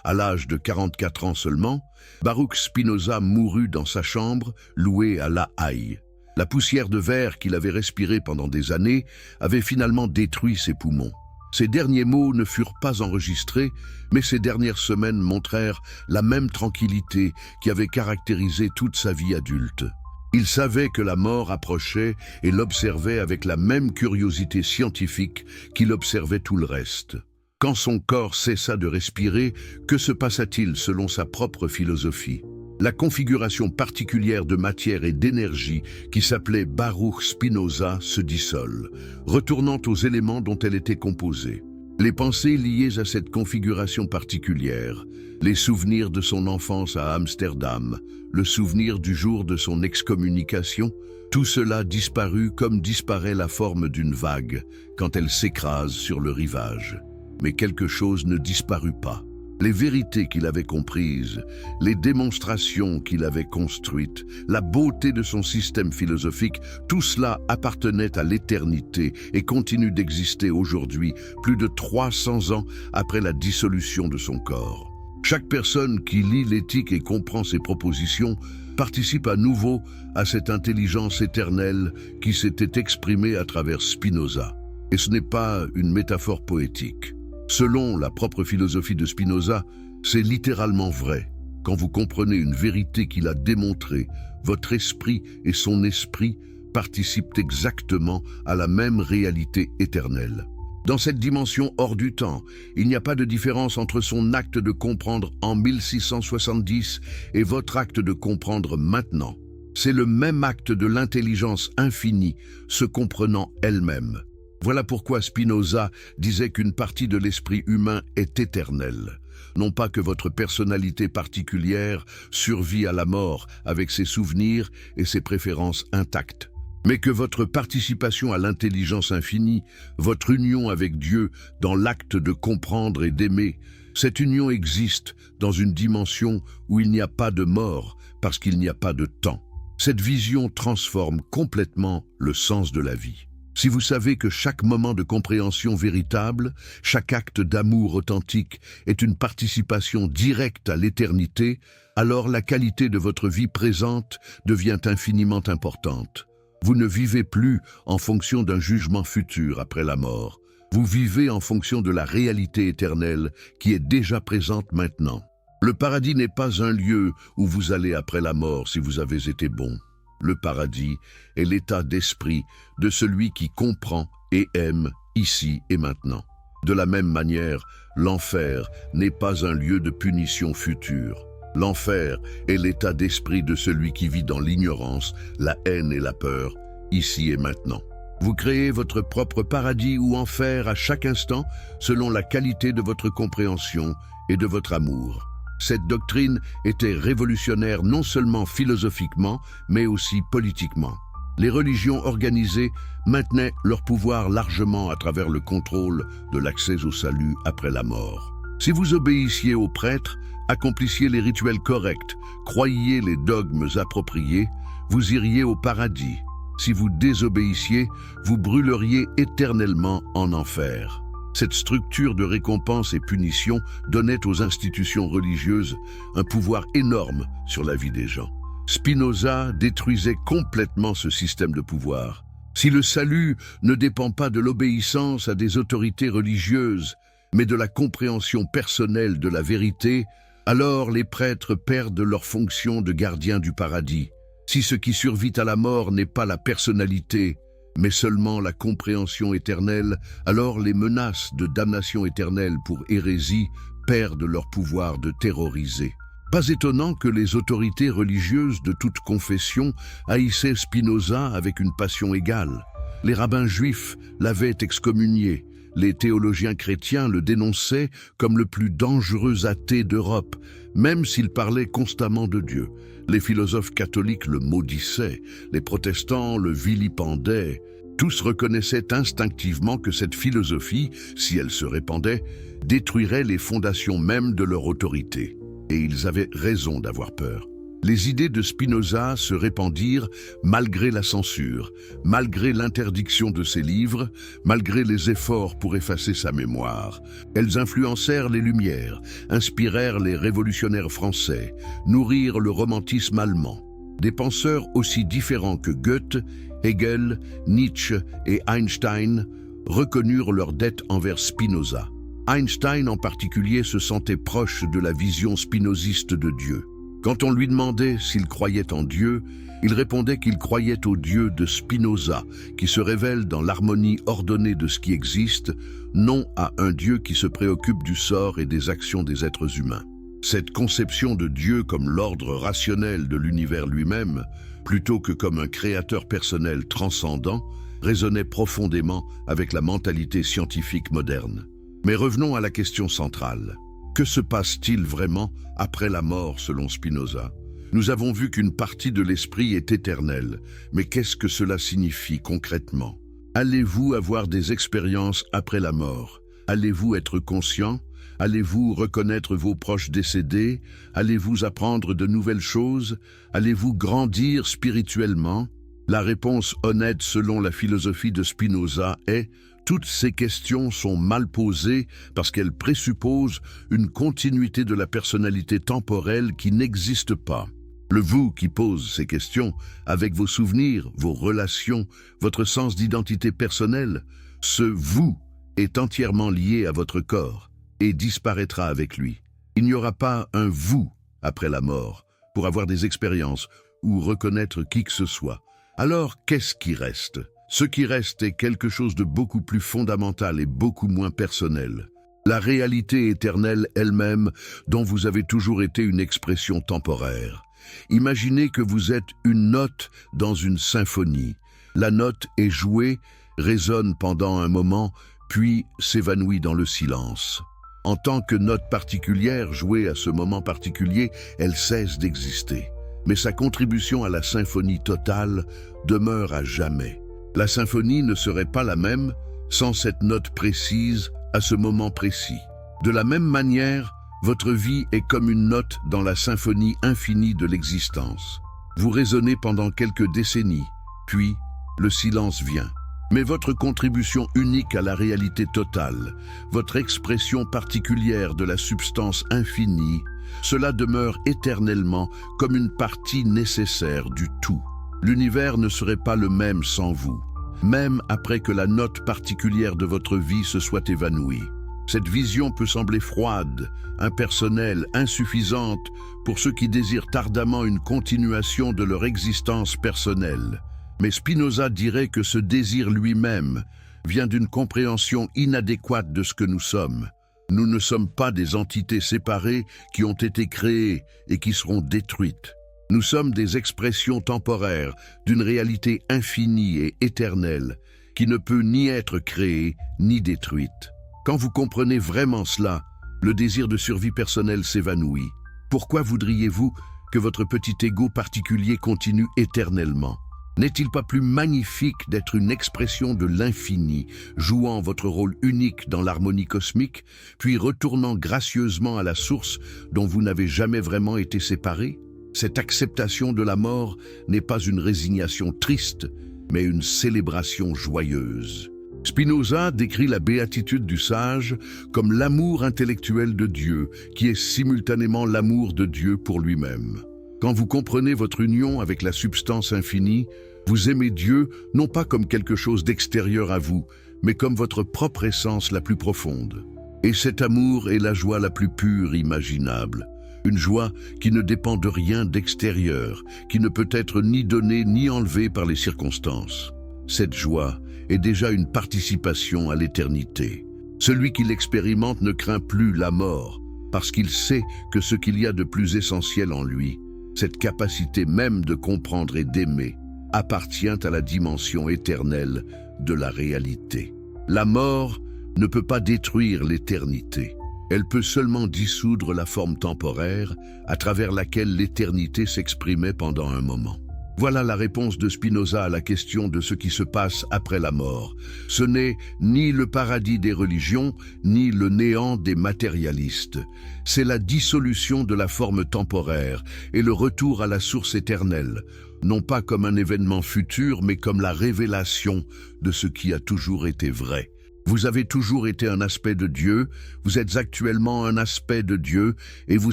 à l'âge de 44 ans seulement, Baruch Spinoza mourut dans sa chambre, louée à La Haye. La poussière de verre qu'il avait respirée pendant des années avait finalement détruit ses poumons. Ses derniers mots ne furent pas enregistrés, mais ses dernières semaines montrèrent la même tranquillité qui avait caractérisé toute sa vie adulte. Il savait que la mort approchait et l'observait avec la même curiosité scientifique qu'il observait tout le reste. Quand son corps cessa de respirer, que se passa-t-il selon sa propre philosophie? La configuration particulière de matière et d'énergie qui s'appelait Baruch Spinoza se dissole, retournant aux éléments dont elle était composée. Les pensées liées à cette configuration particulière, les souvenirs de son enfance à Amsterdam, le souvenir du jour de son excommunication, tout cela disparut comme disparaît la forme d'une vague quand elle s'écrase sur le rivage. Mais quelque chose ne disparut pas. Les vérités qu'il avait comprises, les démonstrations qu'il avait construites, la beauté de son système philosophique, tout cela appartenait à l'éternité et continue d'exister aujourd'hui, plus de 300 ans après la dissolution de son corps. Chaque personne qui lit l'Éthique et comprend ses propositions participe à nouveau à cette intelligence éternelle qui s'était exprimée à travers Spinoza. Et ce n'est pas une métaphore poétique. Selon la propre philosophie de Spinoza, c'est littéralement vrai. Quand vous comprenez une vérité qu'il a démontrée, votre esprit et son esprit participent exactement à la même réalité éternelle. Dans cette dimension hors du temps, il n'y a pas de différence entre son acte de comprendre en 1670 et votre acte de comprendre maintenant. C'est le même acte de l'intelligence infinie, se comprenant elle-même. Voilà pourquoi Spinoza disait qu'une partie de l'esprit humain est éternelle. Non pas que votre personnalité particulière survit à la mort avec ses souvenirs et ses préférences intactes. mais que votre participation à l'intelligence infinie, votre union avec Dieu dans l'acte de comprendre et d'aimer, cette union existe dans une dimension où il n'y a pas de mort parce qu'il n'y a pas de temps. Cette vision transforme complètement le sens de la vie. Si vous savez que chaque moment de compréhension véritable, chaque acte d'amour authentique est une participation directe à l'éternité, alors la qualité de votre vie présente devient infiniment importante. Vous ne vivez plus en fonction d'un jugement futur après la mort. Vous vivez en fonction de la réalité éternelle qui est déjà présente maintenant. Le paradis n'est pas un lieu où vous allez après la mort si vous avez été bon. Le paradis est l'état d'esprit de celui qui comprend et aime ici et maintenant. De la même manière, l'enfer n'est pas un lieu de punition future. L'enfer est l'état d'esprit de celui qui vit dans l'ignorance, la haine et la peur, ici et maintenant. Vous créez votre propre paradis ou enfer à chaque instant selon la qualité de votre compréhension et de votre amour. Cette doctrine était révolutionnaire non seulement philosophiquement, mais aussi politiquement. Les religions organisées maintenaient leur pouvoir largement à travers le contrôle de l'accès au salut après la mort. Si vous obéissiez aux prêtres, accomplissiez les rituels corrects, croyiez les dogmes appropriés, vous iriez au paradis. Si vous désobéissiez, vous brûleriez éternellement en enfer. Cette structure de récompense et punition donnait aux institutions religieuses un pouvoir énorme sur la vie des gens. Spinoza détruisait complètement ce système de pouvoir. Si le salut ne dépend pas de l'obéissance à des autorités religieuses, mais de la compréhension personnelle de la vérité, alors les prêtres perdent leur fonction de gardiens du paradis. Si ce qui survit à la mort n'est pas la personnalité, mais seulement la compréhension éternelle, alors les menaces de damnation éternelle pour hérésie perdent leur pouvoir de terroriser. Pas étonnant que les autorités religieuses de toute confession haïssaient Spinoza avec une passion égale. Les rabbins juifs l'avaient excommunié. Les théologiens chrétiens le dénonçaient comme le plus dangereux athée d'Europe, même s'il parlait constamment de Dieu. Les philosophes catholiques le maudissaient, les protestants le vilipendaient. Tous reconnaissaient instinctivement que cette philosophie, si elle se répandait, détruirait les fondations mêmes de leur autorité. Et ils avaient raison d'avoir peur. Les idées de Spinoza se répandirent malgré la censure, malgré l'interdiction de ses livres, malgré les efforts pour effacer sa mémoire. Elles influencèrent les Lumières, inspirèrent les révolutionnaires français, nourrirent le romantisme allemand. Des penseurs aussi différents que Goethe, Hegel, Nietzsche et Einstein reconnurent leur dette envers Spinoza. Einstein en particulier se sentait proche de la vision spinoziste de Dieu. Quand on lui demandait s'il croyait en Dieu, il répondait qu'il croyait au Dieu de Spinoza, qui se révèle dans l'harmonie ordonnée de ce qui existe, non à un Dieu qui se préoccupe du sort et des actions des êtres humains. Cette conception de Dieu comme l'ordre rationnel de l'univers lui-même, plutôt que comme un créateur personnel transcendant, résonnait profondément avec la mentalité scientifique moderne. Mais revenons à la question centrale. Que se passe-t-il vraiment après la mort selon Spinoza? Nous avons vu qu'une partie de l'esprit est éternelle, mais qu'est-ce que cela signifie concrètement? Allez-vous avoir des expériences après la mort? Allez-vous être conscient? Allez-vous reconnaître vos proches décédés? Allez-vous apprendre de nouvelles choses? Allez-vous grandir spirituellement? La réponse honnête selon la philosophie de Spinoza est: toutes ces questions sont mal posées parce qu'elles présupposent une continuité de la personnalité temporelle qui n'existe pas. Le vous qui pose ces questions, avec vos souvenirs, vos relations, votre sens d'identité personnelle, ce vous est entièrement lié à votre corps et disparaîtra avec lui. Il n'y aura pas un vous après la mort pour avoir des expériences ou reconnaître qui que ce soit. Alors, qu'est-ce qui reste? Ce qui reste est quelque chose de beaucoup plus fondamental et beaucoup moins personnel. La réalité éternelle elle-même, dont vous avez toujours été une expression temporaire. Imaginez que vous êtes une note dans une symphonie. La note est jouée, résonne pendant un moment, puis s'évanouit dans le silence. En tant que note particulière jouée à ce moment particulier, elle cesse d'exister. mais sa contribution à la symphonie totale demeure à jamais. La symphonie ne serait pas la même sans cette note précise à ce moment précis. De la même manière, votre vie est comme une note dans la symphonie infinie de l'existence. Vous résonnez pendant quelques décennies, puis le silence vient. Mais votre contribution unique à la réalité totale, votre expression particulière de la substance infinie, cela demeure éternellement comme une partie nécessaire du tout. L'univers ne serait pas le même sans vous, même après que la note particulière de votre vie se soit évanouie. Cette vision peut sembler froide, impersonnelle, insuffisante pour ceux qui désirent ardemment une continuation de leur existence personnelle. Mais Spinoza dirait que ce désir lui-même vient d'une compréhension inadéquate de ce que nous sommes. Nous ne sommes pas des entités séparées qui ont été créées et qui seront détruites. Nous sommes des expressions temporaires d'une réalité infinie et éternelle qui ne peut ni être créée ni détruite. Quand vous comprenez vraiment cela, le désir de survie personnelle s'évanouit. Pourquoi voudriez-vous que votre petit ego particulier continue éternellement ? N'est-il pas plus magnifique d'être une expression de l'infini, jouant votre rôle unique dans l'harmonie cosmique, puis retournant gracieusement à la source dont vous n'avez jamais vraiment été séparés ? Cette acceptation de la mort n'est pas une résignation triste, mais une célébration joyeuse. Spinoza décrit la béatitude du sage comme l'amour intellectuel de Dieu, qui est simultanément l'amour de Dieu pour lui-même. Quand vous comprenez votre union avec la substance infinie, vous aimez Dieu non pas comme quelque chose d'extérieur à vous, mais comme votre propre essence la plus profonde. Et cet amour est la joie la plus pure imaginable. Une joie qui ne dépend de rien d'extérieur, qui ne peut être ni donnée ni enlevée par les circonstances. Cette joie est déjà une participation à l'éternité. Celui qui l'expérimente ne craint plus la mort, parce qu'il sait que ce qu'il y a de plus essentiel en lui, cette capacité même de comprendre et d'aimer, appartient à la dimension éternelle de la réalité. La mort ne peut pas détruire l'éternité. Elle peut seulement dissoudre la forme temporaire à travers laquelle l'éternité s'exprimait pendant un moment. Voilà la réponse de Spinoza à la question de ce qui se passe après la mort. Ce n'est ni le paradis des religions, ni le néant des matérialistes. C'est la dissolution de la forme temporaire et le retour à la source éternelle, non pas comme un événement futur, mais comme la révélation de ce qui a toujours été vrai. Vous avez toujours été un aspect de Dieu, vous êtes actuellement un aspect de Dieu, et vous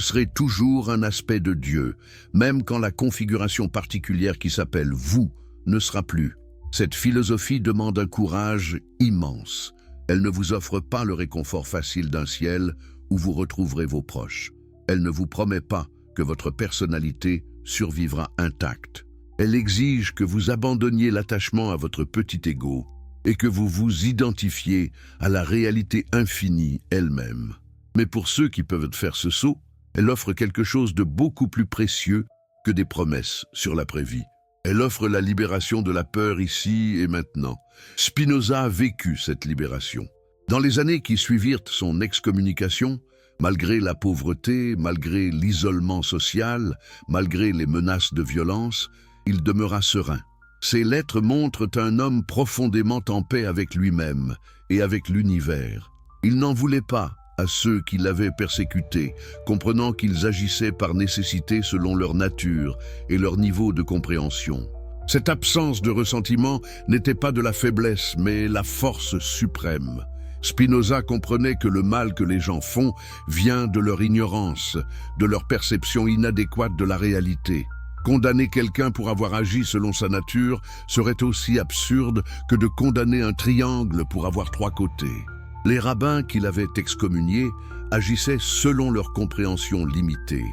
serez toujours un aspect de Dieu, même quand la configuration particulière qui s'appelle vous ne sera plus. Cette philosophie demande un courage immense. Elle ne vous offre pas le réconfort facile d'un ciel où vous retrouverez vos proches. Elle ne vous promet pas que votre personnalité survivra intacte. Elle exige que vous abandonniez l'attachement à votre petit ego et que vous vous identifiez à la réalité infinie elle-même. Mais pour ceux qui peuvent faire ce saut, elle offre quelque chose de beaucoup plus précieux que des promesses sur l'après-vie. Elle offre la libération de la peur ici et maintenant. Spinoza a vécu cette libération. Dans les années qui suivirent son excommunication, malgré la pauvreté, malgré l'isolement social, malgré les menaces de violence, il demeura serein. Ces lettres montrent un homme profondément en paix avec lui-même et avec l'univers. Il n'en voulait pas à ceux qui l'avaient persécuté, comprenant qu'ils agissaient par nécessité selon leur nature et leur niveau de compréhension. Cette absence de ressentiment n'était pas de la faiblesse, mais la force suprême. Spinoza comprenait que le mal que les gens font vient de leur ignorance, de leur perception inadéquate de la réalité. Condamner quelqu'un pour avoir agi selon sa nature serait aussi absurde que de condamner un triangle pour avoir trois côtés. Les rabbins qui l'avaient excommunié agissaient selon leur compréhension limitée,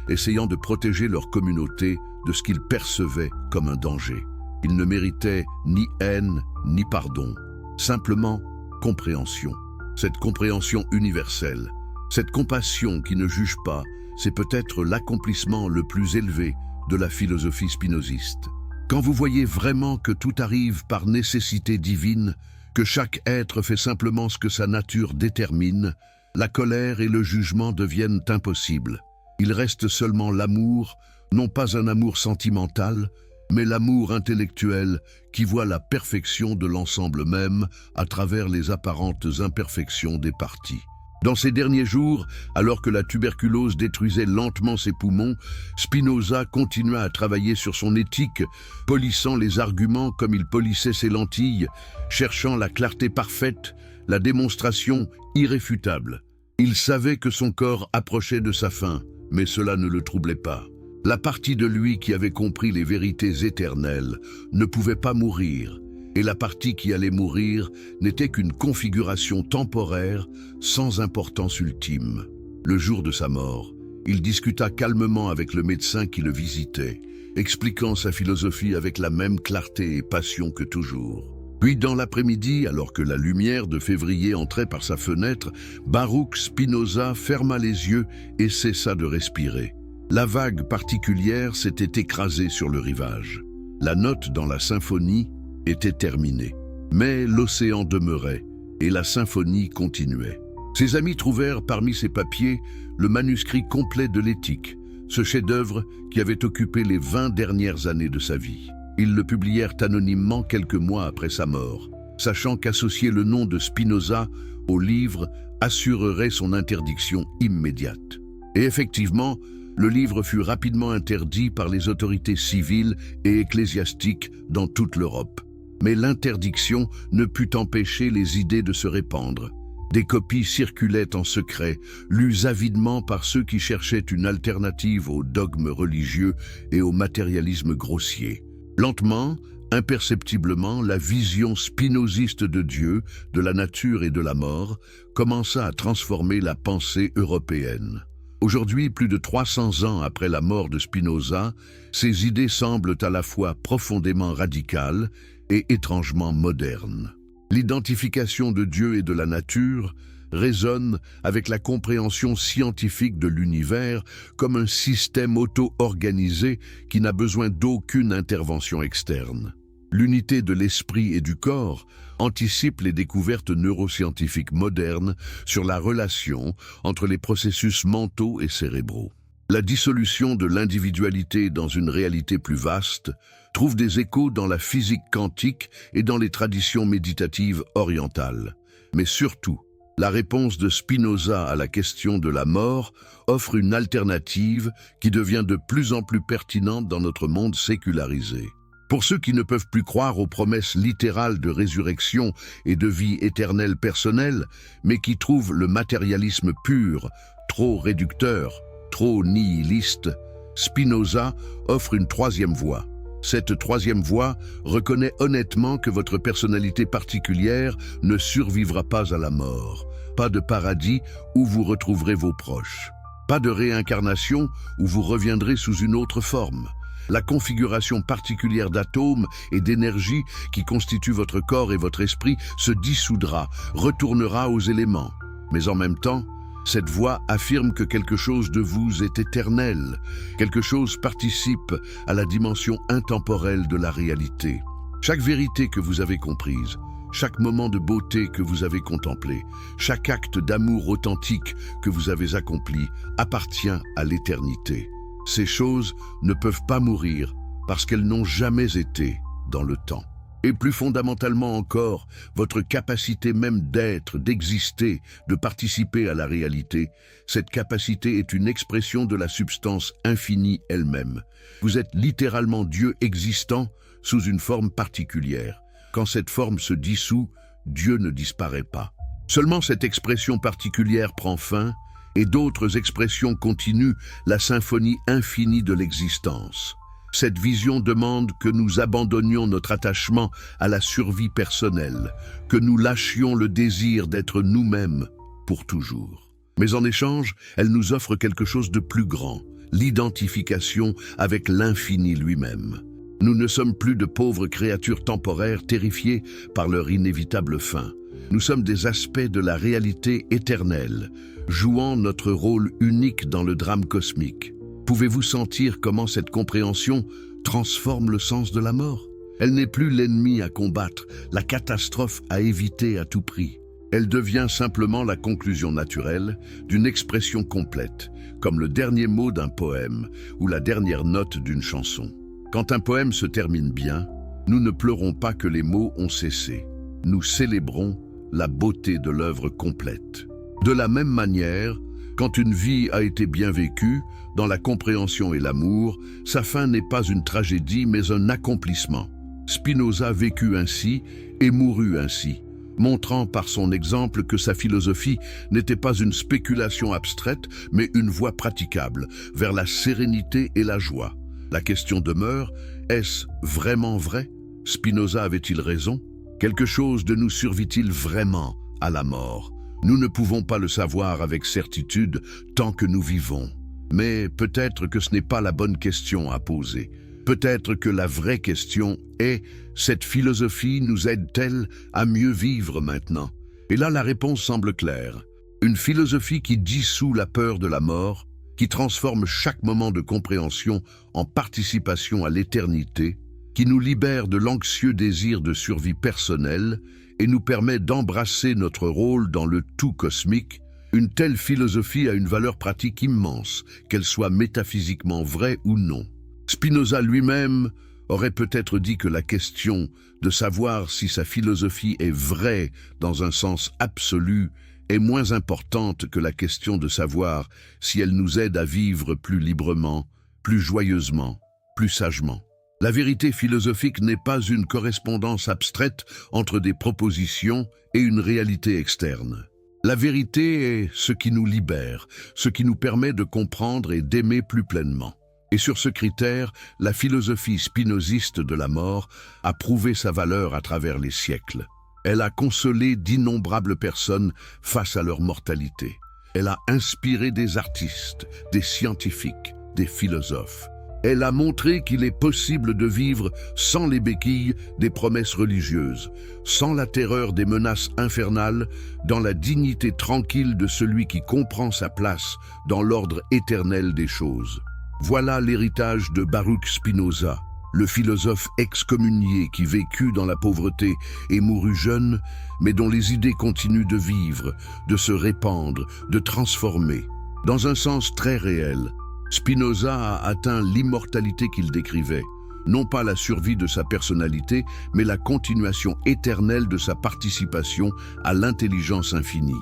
essayant de protéger leur communauté de ce qu'ils percevaient comme un danger. Ils ne méritaient ni haine ni pardon, simplement compréhension. Cette compréhension universelle, cette compassion qui ne juge pas, c'est peut-être l'accomplissement le plus élevé de la philosophie spinoziste. Quand vous voyez vraiment que tout arrive par nécessité divine, que chaque être fait simplement ce que sa nature détermine, la colère et le jugement deviennent impossibles. Il reste seulement l'amour, Non pas un amour sentimental, mais l'amour intellectuel qui voit la perfection de l'ensemble même à travers les apparentes imperfections des parties. Dans ces derniers jours, alors que la tuberculose détruisait lentement ses poumons, Spinoza continua à travailler sur son éthique, polissant les arguments comme il polissait ses lentilles, cherchant la clarté parfaite, la démonstration irréfutable. Il savait que son corps approchait de sa fin, mais cela ne le troublait pas. La partie de lui qui avait compris les vérités éternelles ne pouvait pas mourir, et la partie qui allait mourir n'était qu'une configuration temporaire sans importance ultime. Le jour de sa mort, il discuta calmement avec le médecin qui le visitait, expliquant sa philosophie avec la même clarté et passion que toujours. Puis dans l'après-midi, alors que la lumière de février entrait par sa fenêtre, Baruch Spinoza ferma les yeux et cessa de respirer. La vague particulière s'était écrasée sur le rivage. La note dans la symphonie était terminée. Mais l'océan demeurait et la symphonie continuait. Ses amis trouvèrent parmi ses papiers le manuscrit complet de l'Éthique, ce chef-d'œuvre qui avait occupé les 20 dernières années de sa vie. Ils le publièrent anonymement quelques mois après sa mort, sachant qu'associer le nom de Spinoza au livre assurerait son interdiction immédiate. Et effectivement, le livre fut rapidement interdit par les autorités civiles et ecclésiastiques dans toute l'Europe. Mais l'interdiction ne put empêcher les idées de se répandre. Des copies circulaient en secret, lues avidement par ceux qui cherchaient une alternative au dogme religieux et au matérialisme grossier. Lentement, imperceptiblement, la vision spinoziste de Dieu, de la nature et de la mort commença à transformer la pensée européenne. Aujourd'hui, plus de 300 ans après la mort de Spinoza, ces idées semblent à la fois profondément radicales et étrangement modernes. L'identification de Dieu et de la nature résonne avec la compréhension scientifique de l'univers comme un système auto-organisé qui n'a besoin d'aucune intervention externe. L'unité de l'esprit et du corps anticipe les découvertes neuroscientifiques modernes sur la relation entre les processus mentaux et cérébraux. La dissolution de l'individualité dans une réalité plus vaste trouve des échos dans la physique quantique et dans les traditions méditatives orientales. Mais surtout, la réponse de Spinoza à la question de la mort offre une alternative qui devient de plus en plus pertinente dans notre monde sécularisé. Pour ceux qui ne peuvent plus croire aux promesses littérales de résurrection et de vie éternelle personnelle, mais qui trouvent le matérialisme pur, trop réducteur, trop nihiliste, Spinoza offre une troisième voie. Cette troisième voie reconnaît honnêtement que votre personnalité particulière ne survivra pas à la mort. Pas de paradis où vous retrouverez vos proches. Pas de réincarnation où vous reviendrez sous une autre forme. La configuration particulière d'atomes et d'énergie qui constitue votre corps et votre esprit se dissoudra, retournera aux éléments. Mais en même temps, cette voie affirme que quelque chose de vous est éternel, quelque chose participe à la dimension intemporelle de la réalité. Chaque vérité que vous avez comprise, chaque moment de beauté que vous avez contemplé, chaque acte d'amour authentique que vous avez accompli appartient à l'éternité. Ces choses ne peuvent pas mourir parce qu'elles n'ont jamais été dans le temps. Et plus fondamentalement encore, votre capacité même d'être, d'exister, de participer à la réalité, cette capacité est une expression de la substance infinie elle-même. Vous êtes littéralement Dieu existant sous une forme particulière. Quand cette forme se dissout, Dieu ne disparaît pas. Seulement cette expression particulière prend fin, et d'autres expressions continuent la symphonie infinie de l'existence. Cette vision demande que nous abandonnions notre attachement à la survie personnelle, que nous lâchions le désir d'être nous-mêmes pour toujours. Mais en échange, elle nous offre quelque chose de plus grand, l'identification avec l'infini lui-même. Nous ne sommes plus de pauvres créatures temporaires terrifiées par leur inévitable fin. Nous sommes des aspects de la réalité éternelle, jouant notre rôle unique dans le drame cosmique. Pouvez-vous sentir comment cette compréhension transforme le sens de la mort? Elle n'est plus l'ennemi à combattre, la catastrophe à éviter à tout prix. Elle devient simplement la conclusion naturelle d'une expression complète, comme le dernier mot d'un poème ou la dernière note d'une chanson. Quand un poème se termine bien, nous ne pleurons pas que les mots ont cessé. Nous célébrons la beauté de l'œuvre complète. De la même manière, quand une vie a été bien vécue, dans la compréhension et l'amour, sa fin n'est pas une tragédie mais un accomplissement. Spinoza vécut ainsi et mourut ainsi, montrant par son exemple que sa philosophie n'était pas une spéculation abstraite, mais une voie praticable vers la sérénité et la joie. La question demeure, est-ce vraiment vrai? Spinoza avait-il raison? Quelque chose de nous survit-il vraiment à la mort? Nous ne pouvons pas le savoir avec certitude tant que nous vivons. Mais peut-être que ce n'est pas la bonne question à poser. Peut-être que la vraie question est, cette philosophie nous aide-t-elle à mieux vivre maintenant? Et là, la réponse semble claire. Une philosophie qui dissout la peur de la mort, qui transforme chaque moment de compréhension en participation à l'éternité, qui nous libère de l'anxieux désir de survie personnelle et nous permet d'embrasser notre rôle dans le tout cosmique. Une telle philosophie a une valeur pratique immense, qu'elle soit métaphysiquement vraie ou non. Spinoza lui-même aurait peut-être dit que la question de savoir si sa philosophie est vraie dans un sens absolu est moins importante que la question de savoir si elle nous aide à vivre plus librement, plus joyeusement, plus sagement. La vérité philosophique n'est pas une correspondance abstraite entre des propositions et une réalité externe. La vérité est ce qui nous libère, ce qui nous permet de comprendre et d'aimer plus pleinement. Et sur ce critère, la philosophie spinoziste de la mort a prouvé sa valeur à travers les siècles. Elle a consolé d'innombrables personnes face à leur mortalité. Elle a inspiré des artistes, des scientifiques, des philosophes. Elle a montré qu'il est possible de vivre sans les béquilles des promesses religieuses, sans la terreur des menaces infernales, dans la dignité tranquille de celui qui comprend sa place dans l'ordre éternel des choses. Voilà l'héritage de Baruch Spinoza, le philosophe excommunié qui vécut dans la pauvreté et mourut jeune, mais dont les idées continuent de vivre, de se répandre, de transformer. Dans un sens très réel, Spinoza a atteint l'immortalité qu'il décrivait, non pas la survie de sa personnalité, mais la continuation éternelle de sa participation à l'intelligence infinie.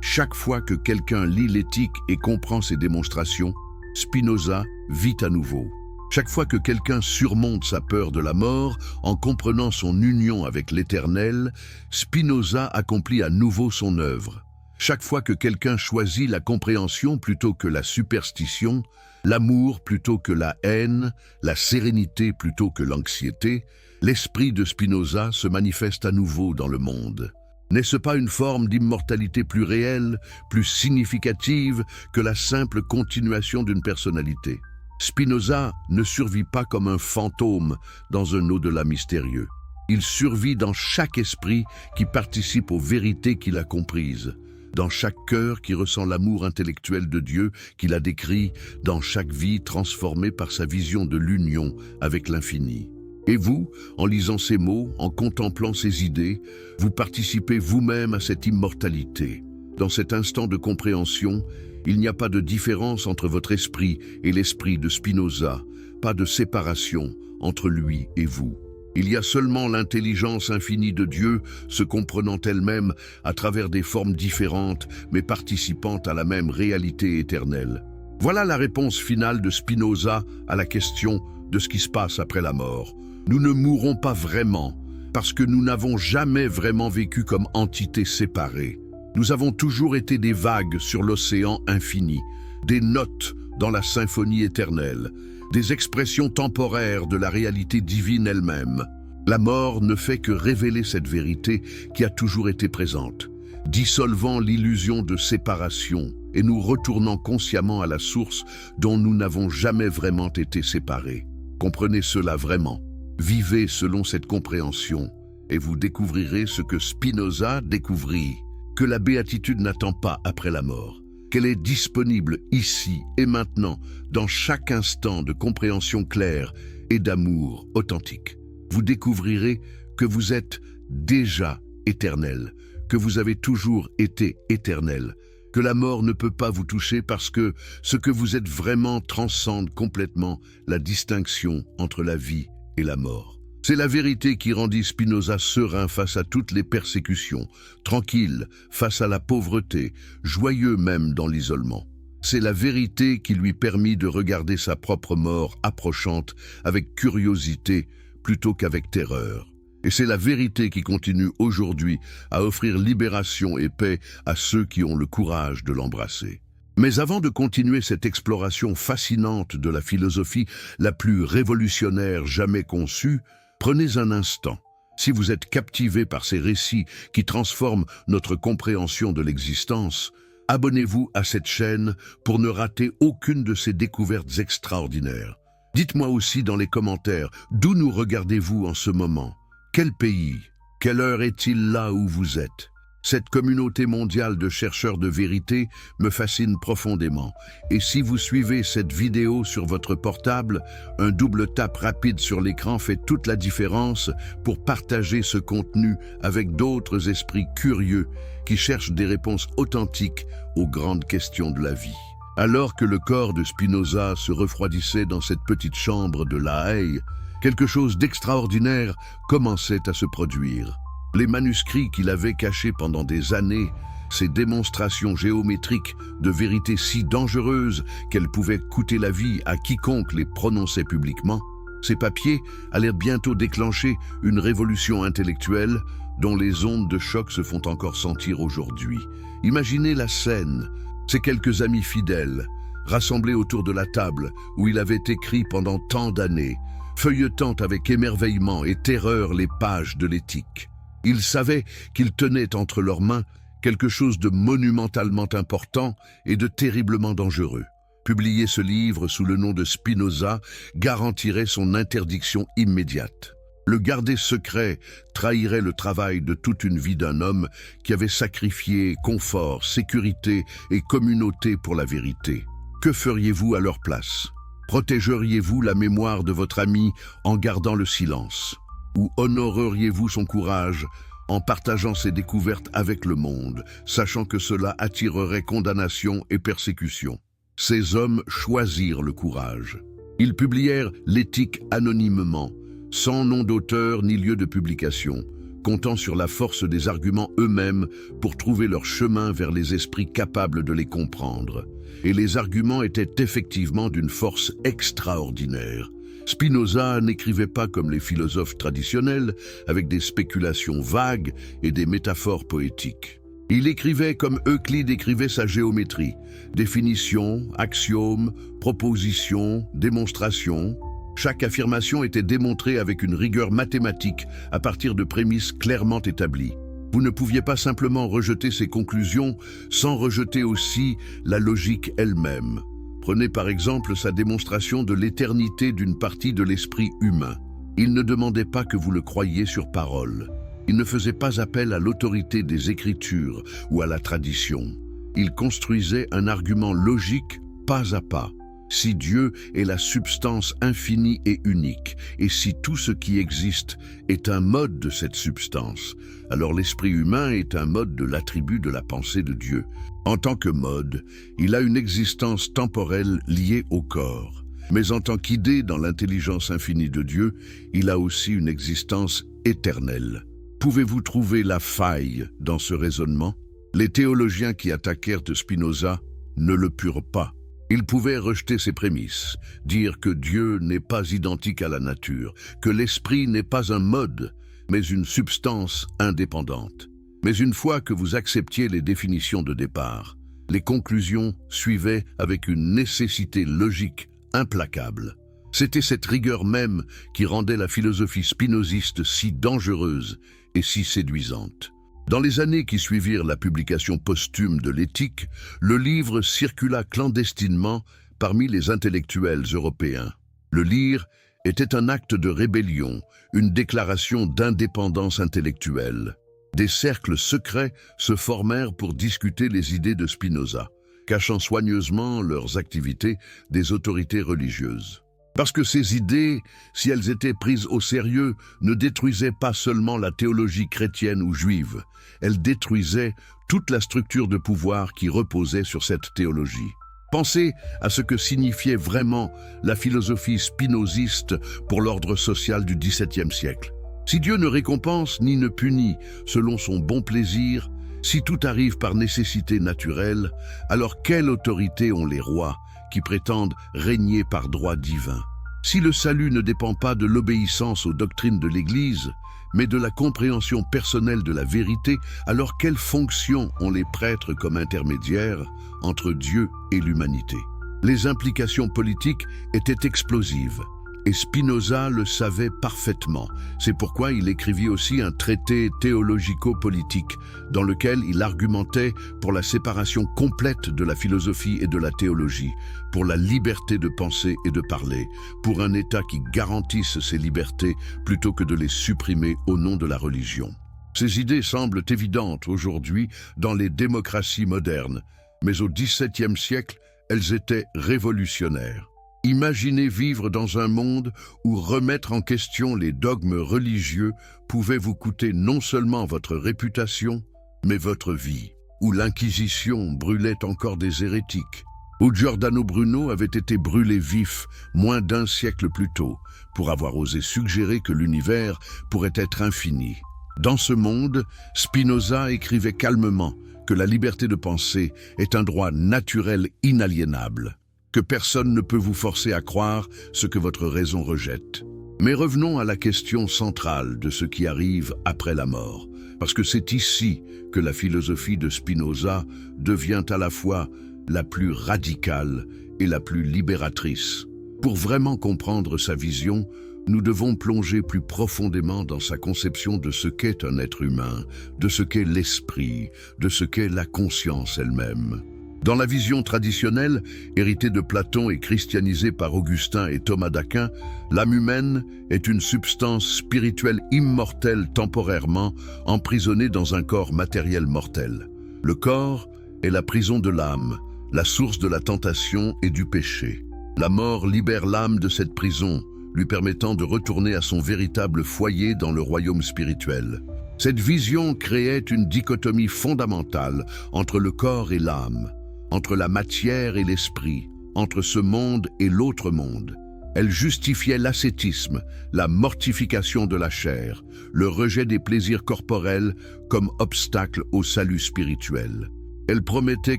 Chaque fois que quelqu'un lit l'éthique et comprend ses démonstrations, Spinoza vit à nouveau. Chaque fois que quelqu'un surmonte sa peur de la mort en comprenant son union avec l'Éternel, Spinoza accomplit à nouveau son œuvre. Chaque fois que quelqu'un choisit la compréhension plutôt que la superstition, l'amour plutôt que la haine, la sérénité plutôt que l'anxiété, l'esprit de Spinoza se manifeste à nouveau dans le monde. N'est-ce pas une forme d'immortalité plus réelle, plus significative que la simple continuation d'une personnalité? Spinoza ne survit pas comme un fantôme dans un au-delà mystérieux. Il survit dans chaque esprit qui participe aux vérités qu'il a comprises, dans chaque cœur qui ressent l'amour intellectuel de Dieu qu'il a décrit, dans chaque vie transformée par sa vision de l'union avec l'infini. Et vous, en lisant ces mots, en contemplant ces idées, vous participez vous-même à cette immortalité. Dans cet instant de compréhension, il n'y a pas de différence entre votre esprit et l'esprit de Spinoza, pas de séparation entre lui et vous. Il y a seulement l'intelligence infinie de Dieu se comprenant elle-même à travers des formes différentes, mais participant à la même réalité éternelle. Voilà la réponse finale de Spinoza à la question de ce qui se passe après la mort. Nous ne mourrons pas vraiment, parce que nous n'avons jamais vraiment vécu comme entités séparées. Nous avons toujours été des vagues sur l'océan infini, des notes dans la symphonie éternelle, des expressions temporaires de la réalité divine elle-même. La mort ne fait que révéler cette vérité qui a toujours été présente, dissolvant l'illusion de séparation et nous retournant consciemment à la source dont nous n'avons jamais vraiment été séparés. Comprenez cela vraiment. Vivez selon cette compréhension et vous découvrirez ce que Spinoza découvrit, que la béatitude n'attend pas après la mort, qu'elle est disponible ici et maintenant, dans chaque instant de compréhension claire et d'amour authentique. Vous découvrirez que vous êtes déjà éternel, que vous avez toujours été éternel, que la mort ne peut pas vous toucher parce que ce que vous êtes vraiment transcende complètement la distinction entre la vie et la mort. C'est la vérité qui rendit Spinoza serein face à toutes les persécutions, tranquille face à la pauvreté, joyeux même dans l'isolement. C'est la vérité qui lui permit de regarder sa propre mort approchante avec curiosité plutôt qu'avec terreur. Et c'est la vérité qui continue aujourd'hui à offrir libération et paix à ceux qui ont le courage de l'embrasser. Mais avant de continuer cette exploration fascinante de la philosophie la plus révolutionnaire jamais conçue, prenez un instant. Si vous êtes captivé par ces récits qui transforment notre compréhension de l'existence, abonnez-vous à cette chaîne pour ne rater aucune de ces découvertes extraordinaires. Dites-moi aussi dans les commentaires, d'où nous regardez-vous en ce moment? Quel pays? Quelle heure est-il là où vous êtes? Cette communauté mondiale de chercheurs de vérité me fascine profondément. Et si vous suivez cette vidéo sur votre portable, un double tap rapide sur l'écran fait toute la différence pour partager ce contenu avec d'autres esprits curieux qui cherchent des réponses authentiques aux grandes questions de la vie. Alors que le corps de Spinoza se refroidissait dans cette petite chambre de La Haye, quelque chose d'extraordinaire commençait à se produire. Les manuscrits qu'il avait cachés pendant des années, ces démonstrations géométriques de vérités si dangereuses qu'elles pouvaient coûter la vie à quiconque les prononçait publiquement, ces papiers allaient bientôt déclencher une révolution intellectuelle dont les ondes de choc se font encore sentir aujourd'hui. Imaginez la scène, ces quelques amis fidèles, rassemblés autour de la table où il avait écrit pendant tant d'années, feuilletant avec émerveillement et terreur les pages de l'éthique. Ils savaient qu'ils tenaient entre leurs mains quelque chose de monumentalement important et de terriblement dangereux. Publier ce livre sous le nom de Spinoza garantirait son interdiction immédiate. Le garder secret trahirait le travail de toute une vie d'un homme qui avait sacrifié confort, sécurité et communauté pour la vérité. Que feriez-vous à leur place? Protégeriez-vous la mémoire de votre ami en gardant le silence? Ou honoreriez-vous son courage en partageant ses découvertes avec le monde, sachant que cela attirerait condamnation et persécution? Ces hommes choisirent le courage. Ils publièrent l'éthique anonymement, sans nom d'auteur ni lieu de publication, comptant sur la force des arguments eux-mêmes pour trouver leur chemin vers les esprits capables de les comprendre. Et les arguments étaient effectivement d'une force extraordinaire. Spinoza n'écrivait pas comme les philosophes traditionnels, avec des spéculations vagues et des métaphores poétiques. Il écrivait comme Euclide écrivait sa géométrie, définitions, axiomes, propositions, démonstrations. Chaque affirmation était démontrée avec une rigueur mathématique à partir de prémices clairement établies. Vous ne pouviez pas simplement rejeter ces conclusions sans rejeter aussi la logique elle-même. Prenez par exemple sa démonstration de l'éternité d'une partie de l'esprit humain. Il ne demandait pas que vous le croyiez sur parole. Il ne faisait pas appel à l'autorité des Écritures ou à la tradition. Il construisait un argument logique pas à pas. Si Dieu est la substance infinie et unique, et si tout ce qui existe est un mode de cette substance, alors l'esprit humain est un mode de l'attribut de la pensée de Dieu. En tant que mode, il a une existence temporelle liée au corps. Mais en tant qu'idée dans l'intelligence infinie de Dieu, il a aussi une existence éternelle. Pouvez-vous trouver la faille dans ce raisonnement? Les théologiens qui attaquèrent Spinoza ne le purent pas. Ils pouvaient rejeter ses prémices, dire que Dieu n'est pas identique à la nature, que l'esprit n'est pas un mode, mais une substance indépendante. Mais une fois que vous acceptiez les définitions de départ, les conclusions suivaient avec une nécessité logique implacable. C'était cette rigueur même qui rendait la philosophie spinoziste si dangereuse et si séduisante. Dans les années qui suivirent la publication posthume de l'Éthique, le livre circula clandestinement parmi les intellectuels européens. Le lire était un acte de rébellion, une déclaration d'indépendance intellectuelle. Des cercles secrets se formèrent pour discuter les idées de Spinoza, cachant soigneusement leurs activités des autorités religieuses. Parce que ces idées, si elles étaient prises au sérieux, ne détruisaient pas seulement la théologie chrétienne ou juive, elles détruisaient toute la structure de pouvoir qui reposait sur cette théologie. Pensez à ce que signifiait vraiment la philosophie spinoziste pour l'ordre social du XVIIe siècle. Si Dieu ne récompense ni ne punit selon son bon plaisir, si tout arrive par nécessité naturelle, alors quelle autorité ont les rois qui prétendent régner par droit divin? Si le salut ne dépend pas de l'obéissance aux doctrines de l'Église, mais de la compréhension personnelle de la vérité, alors quelle fonction ont les prêtres comme intermédiaires entre Dieu et l'humanité? Les implications politiques étaient explosives. Et Spinoza le savait parfaitement. C'est pourquoi il écrivit aussi un traité théologico-politique dans lequel il argumentait pour la séparation complète de la philosophie et de la théologie, pour la liberté de penser et de parler, pour un État qui garantisse ces libertés plutôt que de les supprimer au nom de la religion. Ces idées semblent évidentes aujourd'hui dans les démocraties modernes, mais au XVIIe siècle, elles étaient révolutionnaires. Imaginez vivre dans un monde où remettre en question les dogmes religieux pouvait vous coûter non seulement votre réputation, mais votre vie, où l'Inquisition brûlait encore des hérétiques, où Giordano Bruno avait été brûlé vif moins d'un siècle plus tôt pour avoir osé suggérer que l'univers pourrait être infini. Dans ce monde, Spinoza écrivait calmement que la liberté de penser est un droit naturel inaliénable, que personne ne peut vous forcer à croire ce que votre raison rejette. Mais revenons à la question centrale de ce qui arrive après la mort, parce que c'est ici que la philosophie de Spinoza devient à la fois la plus radicale et la plus libératrice. Pour vraiment comprendre sa vision, nous devons plonger plus profondément dans sa conception de ce qu'est un être humain, de ce qu'est l'esprit, de ce qu'est la conscience elle-même. Dans la vision traditionnelle, héritée de Platon et christianisée par Augustin et Thomas d'Aquin, l'âme humaine est une substance spirituelle immortelle temporairement emprisonnée dans un corps matériel mortel. Le corps est la prison de l'âme, la source de la tentation et du péché. La mort libère l'âme de cette prison, lui permettant de retourner à son véritable foyer dans le royaume spirituel. Cette vision créait une dichotomie fondamentale entre le corps et l'âme, entre la matière et l'esprit, entre ce monde et l'autre monde. Elle justifiait l'ascétisme, la mortification de la chair, le rejet des plaisirs corporels comme obstacle au salut spirituel. Elle promettait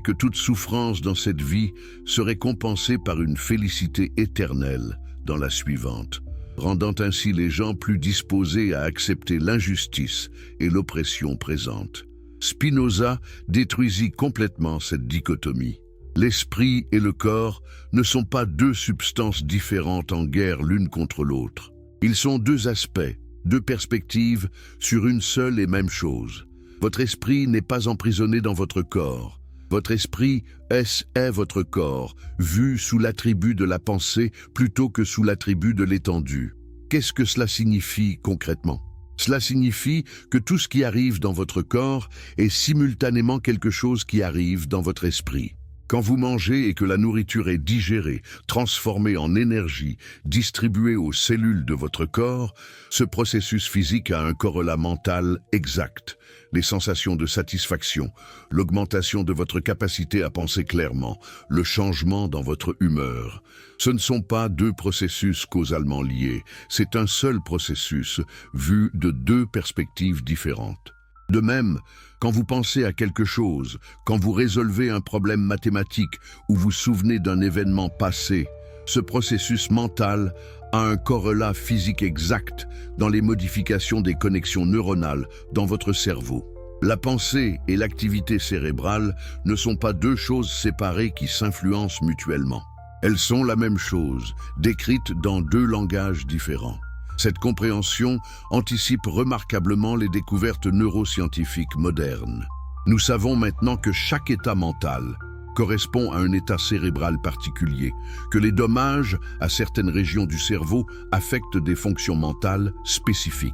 que toute souffrance dans cette vie serait compensée par une félicité éternelle dans la suivante, rendant ainsi les gens plus disposés à accepter l'injustice et l'oppression présente. Spinoza détruisit complètement cette dichotomie. L'esprit et le corps ne sont pas deux substances différentes en guerre l'une contre l'autre. Ils sont deux aspects, deux perspectives sur une seule et même chose. Votre esprit n'est pas emprisonné dans votre corps. Votre esprit est votre corps, vu sous l'attribut de la pensée plutôt que sous l'attribut de l'étendue. Qu'est-ce que cela signifie concrètement? Cela signifie que tout ce qui arrive dans votre corps est simultanément quelque chose qui arrive dans votre esprit. Quand vous mangez et que la nourriture est digérée, transformée en énergie, distribuée aux cellules de votre corps, ce processus physique a un corrélat mental exact. Les sensations de satisfaction, l'augmentation de votre capacité à penser clairement, le changement dans votre humeur. Ce ne sont pas deux processus causalement liés, c'est un seul processus vu de deux perspectives différentes. De même, quand vous pensez à quelque chose, quand vous résolvez un problème mathématique ou vous souvenez d'un événement passé, ce processus mental a un corrélat physique exact dans les modifications des connexions neuronales dans votre cerveau. La pensée et l'activité cérébrale ne sont pas deux choses séparées qui s'influencent mutuellement. Elles sont la même chose, décrites dans deux langages différents. Cette compréhension anticipe remarquablement les découvertes neuroscientifiques modernes. Nous savons maintenant que chaque état mental correspond à un état cérébral particulier, que les dommages à certaines régions du cerveau affectent des fonctions mentales spécifiques,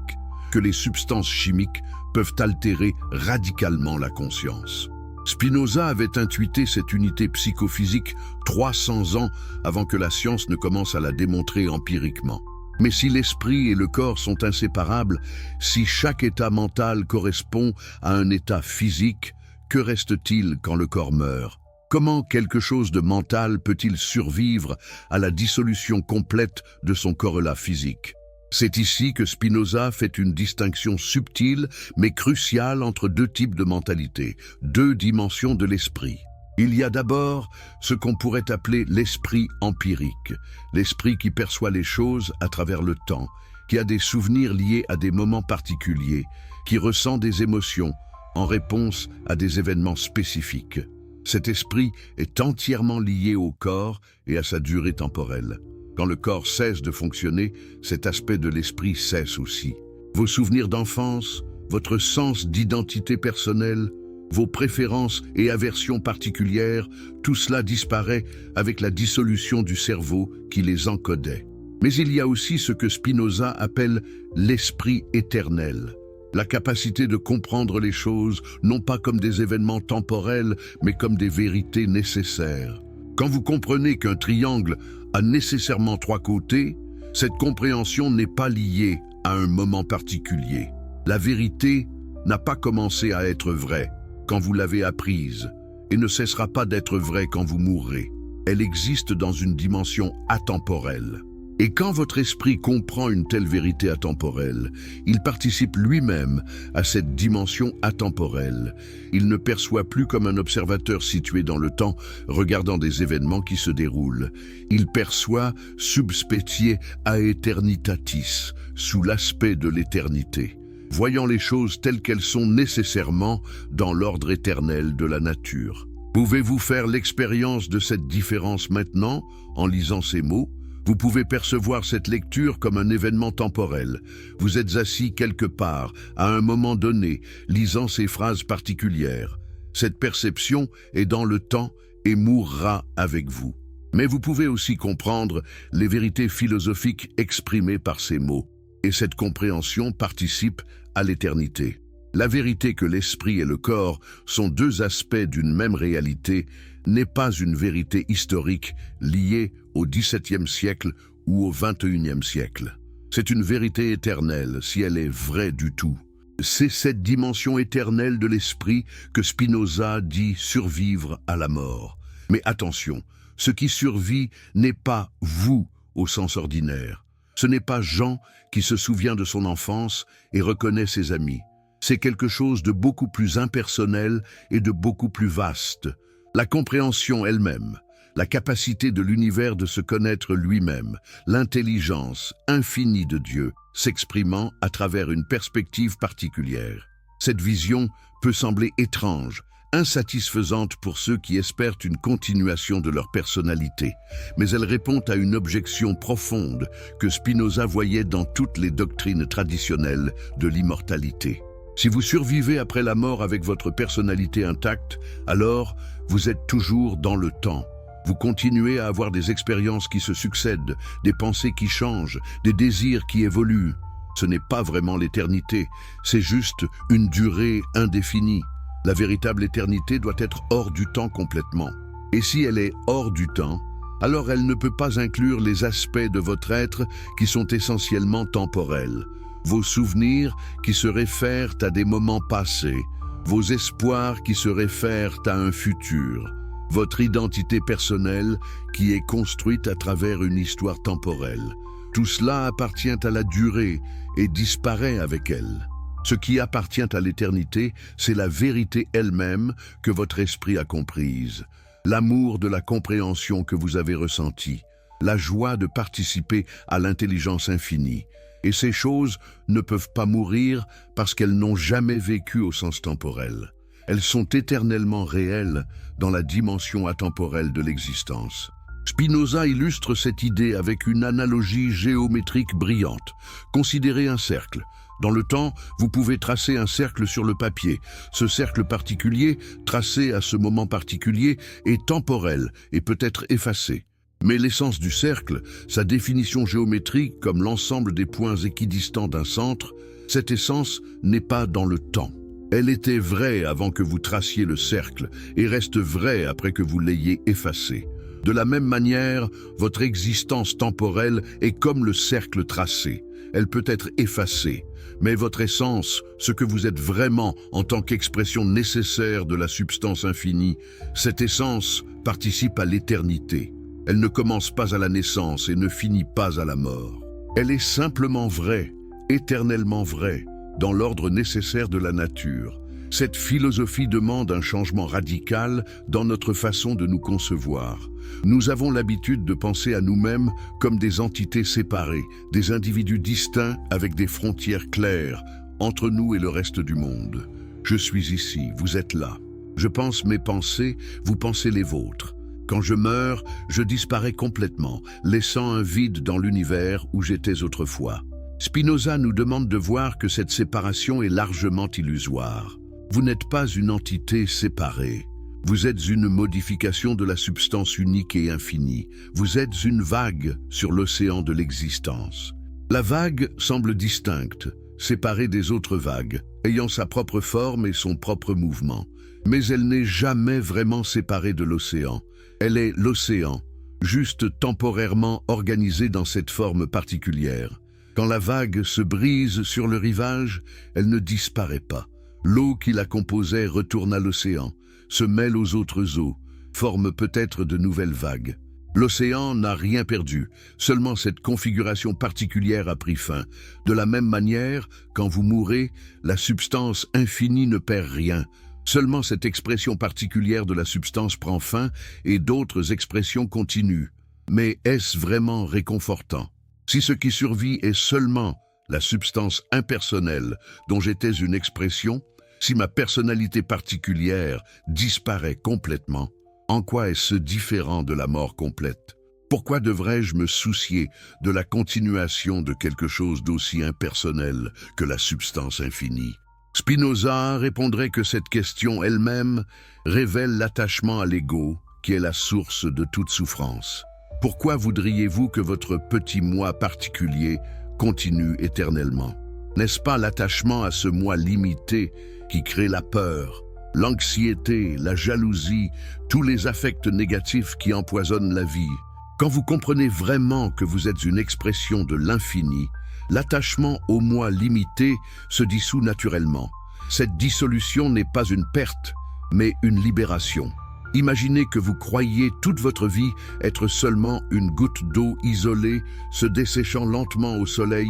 que les substances chimiques peuvent altérer radicalement la conscience. Spinoza avait intuité cette unité psychophysique 300 ans avant que la science ne commence à la démontrer empiriquement. Mais si l'esprit et le corps sont inséparables, si chaque état mental correspond à un état physique, que reste-t-il quand le corps meurt? Comment quelque chose de mental peut-il survivre à la dissolution complète de son corrélat physique? C'est ici que Spinoza fait une distinction subtile mais cruciale entre deux types de mentalité, deux dimensions de l'esprit. Il y a d'abord ce qu'on pourrait appeler l'esprit empirique, l'esprit qui perçoit les choses à travers le temps, qui a des souvenirs liés à des moments particuliers, qui ressent des émotions en réponse à des événements spécifiques. Cet esprit est entièrement lié au corps et à sa durée temporelle. Quand le corps cesse de fonctionner, cet aspect de l'esprit cesse aussi. Vos souvenirs d'enfance, votre sens d'identité personnelle, vos préférences et aversions particulières, tout cela disparaît avec la dissolution du cerveau qui les encodait. Mais il y a aussi ce que Spinoza appelle l'esprit éternel, la capacité de comprendre les choses non pas comme des événements temporels, mais comme des vérités nécessaires. Quand vous comprenez qu'un triangle a nécessairement trois côtés, cette compréhension n'est pas liée à un moment particulier. La vérité n'a pas commencé à être vraie quand vous l'avez apprise et ne cessera pas d'être vraie quand vous mourrez. Elle existe dans une dimension atemporelle. Et quand votre esprit comprend une telle vérité atemporelle, il participe lui-même à cette dimension atemporelle. Il ne perçoit plus comme un observateur situé dans le temps, regardant des événements qui se déroulent. Il perçoit sub specie aeternitatis, sous l'aspect de l'éternité, voyant les choses telles qu'elles sont nécessairement dans l'ordre éternel de la nature. Pouvez-vous faire l'expérience de cette différence maintenant, en lisant ces mots? Vous pouvez percevoir cette lecture comme un événement temporel. Vous êtes assis quelque part, à un moment donné, lisant ces phrases particulières. Cette perception est dans le temps et mourra avec vous. Mais vous pouvez aussi comprendre les vérités philosophiques exprimées par ces mots. Et cette compréhension participe à l'éternité. La vérité que l'esprit et le corps sont deux aspects d'une même réalité n'est pas une vérité historique liée au XVIIe siècle ou au XXIe siècle. C'est une vérité éternelle si elle est vraie du tout. C'est cette dimension éternelle de l'esprit que Spinoza dit survivre à la mort. Mais attention, ce qui survit n'est pas vous au sens ordinaire. Ce n'est pas Jean qui se souvient de son enfance et reconnaît ses amis. C'est quelque chose de beaucoup plus impersonnel et de beaucoup plus vaste. La compréhension elle-même, la capacité de l'univers de se connaître lui-même, l'intelligence infinie de Dieu, s'exprimant à travers une perspective particulière. Cette vision peut sembler étrange, insatisfaisante pour ceux qui espèrent une continuation de leur personnalité, mais elle répond à une objection profonde que Spinoza voyait dans toutes les doctrines traditionnelles de l'immortalité. Si vous survivez après la mort avec votre personnalité intacte, alors vous êtes toujours dans le temps. Vous continuez à avoir des expériences qui se succèdent, des pensées qui changent, des désirs qui évoluent. Ce n'est pas vraiment l'éternité, c'est juste une durée indéfinie. La véritable éternité doit être hors du temps complètement. Et si elle est hors du temps, alors elle ne peut pas inclure les aspects de votre être qui sont essentiellement temporels. Vos souvenirs qui se réfèrent à des moments passés, vos espoirs qui se réfèrent à un futur, votre identité personnelle qui est construite à travers une histoire temporelle. Tout cela appartient à la durée et disparaît avec elle. Ce qui appartient à l'éternité, c'est la vérité elle-même que votre esprit a comprise, l'amour de la compréhension que vous avez ressentie, la joie de participer à l'intelligence infinie. Et ces choses ne peuvent pas mourir parce qu'elles n'ont jamais vécu au sens temporel. Elles sont éternellement réelles dans la dimension atemporelle de l'existence. Spinoza illustre cette idée avec une analogie géométrique brillante. Considérez un cercle. Dans le temps, vous pouvez tracer un cercle sur le papier. Ce cercle particulier, tracé à ce moment particulier, est temporel et peut être effacé. Mais l'essence du cercle, sa définition géométrique comme l'ensemble des points équidistants d'un centre, cette essence n'est pas dans le temps. Elle était vraie avant que vous traciez le cercle et reste vraie après que vous l'ayez effacé. De la même manière, votre existence temporelle est comme le cercle tracé. Elle peut être effacée, mais votre essence, ce que vous êtes vraiment en tant qu'expression nécessaire de la substance infinie, cette essence participe à l'éternité. Elle ne commence pas à la naissance et ne finit pas à la mort. Elle est simplement vraie, éternellement vraie, dans l'ordre nécessaire de la nature. Cette philosophie demande un changement radical dans notre façon de nous concevoir. Nous avons l'habitude de penser à nous-mêmes comme des entités séparées, des individus distincts avec des frontières claires entre nous et le reste du monde. Je suis ici, vous êtes là. Je pense mes pensées, vous pensez les vôtres. Quand je meurs, je disparais complètement, laissant un vide dans l'univers où j'étais autrefois. Spinoza nous demande de voir que cette séparation est largement illusoire. Vous n'êtes pas une entité séparée. Vous êtes une modification de la substance unique et infinie. Vous êtes une vague sur l'océan de l'existence. La vague semble distincte, séparée des autres vagues, ayant sa propre forme et son propre mouvement. Mais elle n'est jamais vraiment séparée de l'océan. Elle est l'océan, juste temporairement organisée dans cette forme particulière. Quand la vague se brise sur le rivage, elle ne disparaît pas. L'eau qui la composait retourne à l'océan, se mêle aux autres eaux, forme peut-être de nouvelles vagues. L'océan n'a rien perdu, seulement cette configuration particulière a pris fin. De la même manière, quand vous mourrez, la substance infinie ne perd rien. Seulement cette expression particulière de la substance prend fin et d'autres expressions continuent. Mais est-ce vraiment réconfortant? Si ce qui survit est seulement la substance impersonnelle dont j'étais une expression, si ma personnalité particulière disparaît complètement, en quoi est-ce différent de la mort complète? Pourquoi devrais-je me soucier de la continuation de quelque chose d'aussi impersonnel que la substance infinie? Spinoza répondrait que cette question elle-même révèle l'attachement à l'ego, qui est la source de toute souffrance. Pourquoi voudriez-vous que votre petit moi particulier continue éternellement? N'est-ce pas l'attachement à ce moi limité qui crée la peur, l'anxiété, la jalousie, tous les affects négatifs qui empoisonnent la vie? Quand vous comprenez vraiment que vous êtes une expression de l'infini, l'attachement au moi limité se dissout naturellement. Cette dissolution n'est pas une perte, mais une libération. Imaginez que vous croyiez toute votre vie être seulement une goutte d'eau isolée, se desséchant lentement au soleil,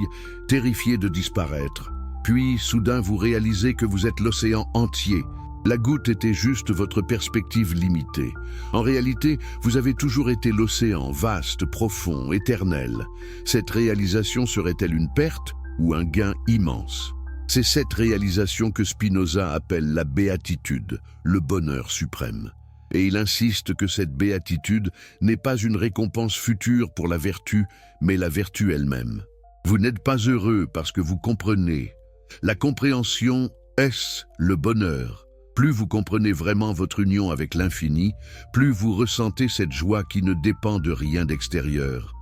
terrifiée de disparaître. Puis, soudain, vous réalisez que vous êtes l'océan entier. La goutte était juste votre perspective limitée. En réalité, vous avez toujours été l'océan, vaste, profond, éternel. Cette réalisation serait-elle une perte ou un gain immense? C'est cette réalisation que Spinoza appelle la béatitude, le bonheur suprême. Et il insiste que cette béatitude n'est pas une récompense future pour la vertu, mais la vertu elle-même. Vous n'êtes pas heureux parce que vous comprenez. La compréhension, est-ce le bonheur? Plus vous comprenez vraiment votre union avec l'infini, plus vous ressentez cette joie qui ne dépend de rien d'extérieur.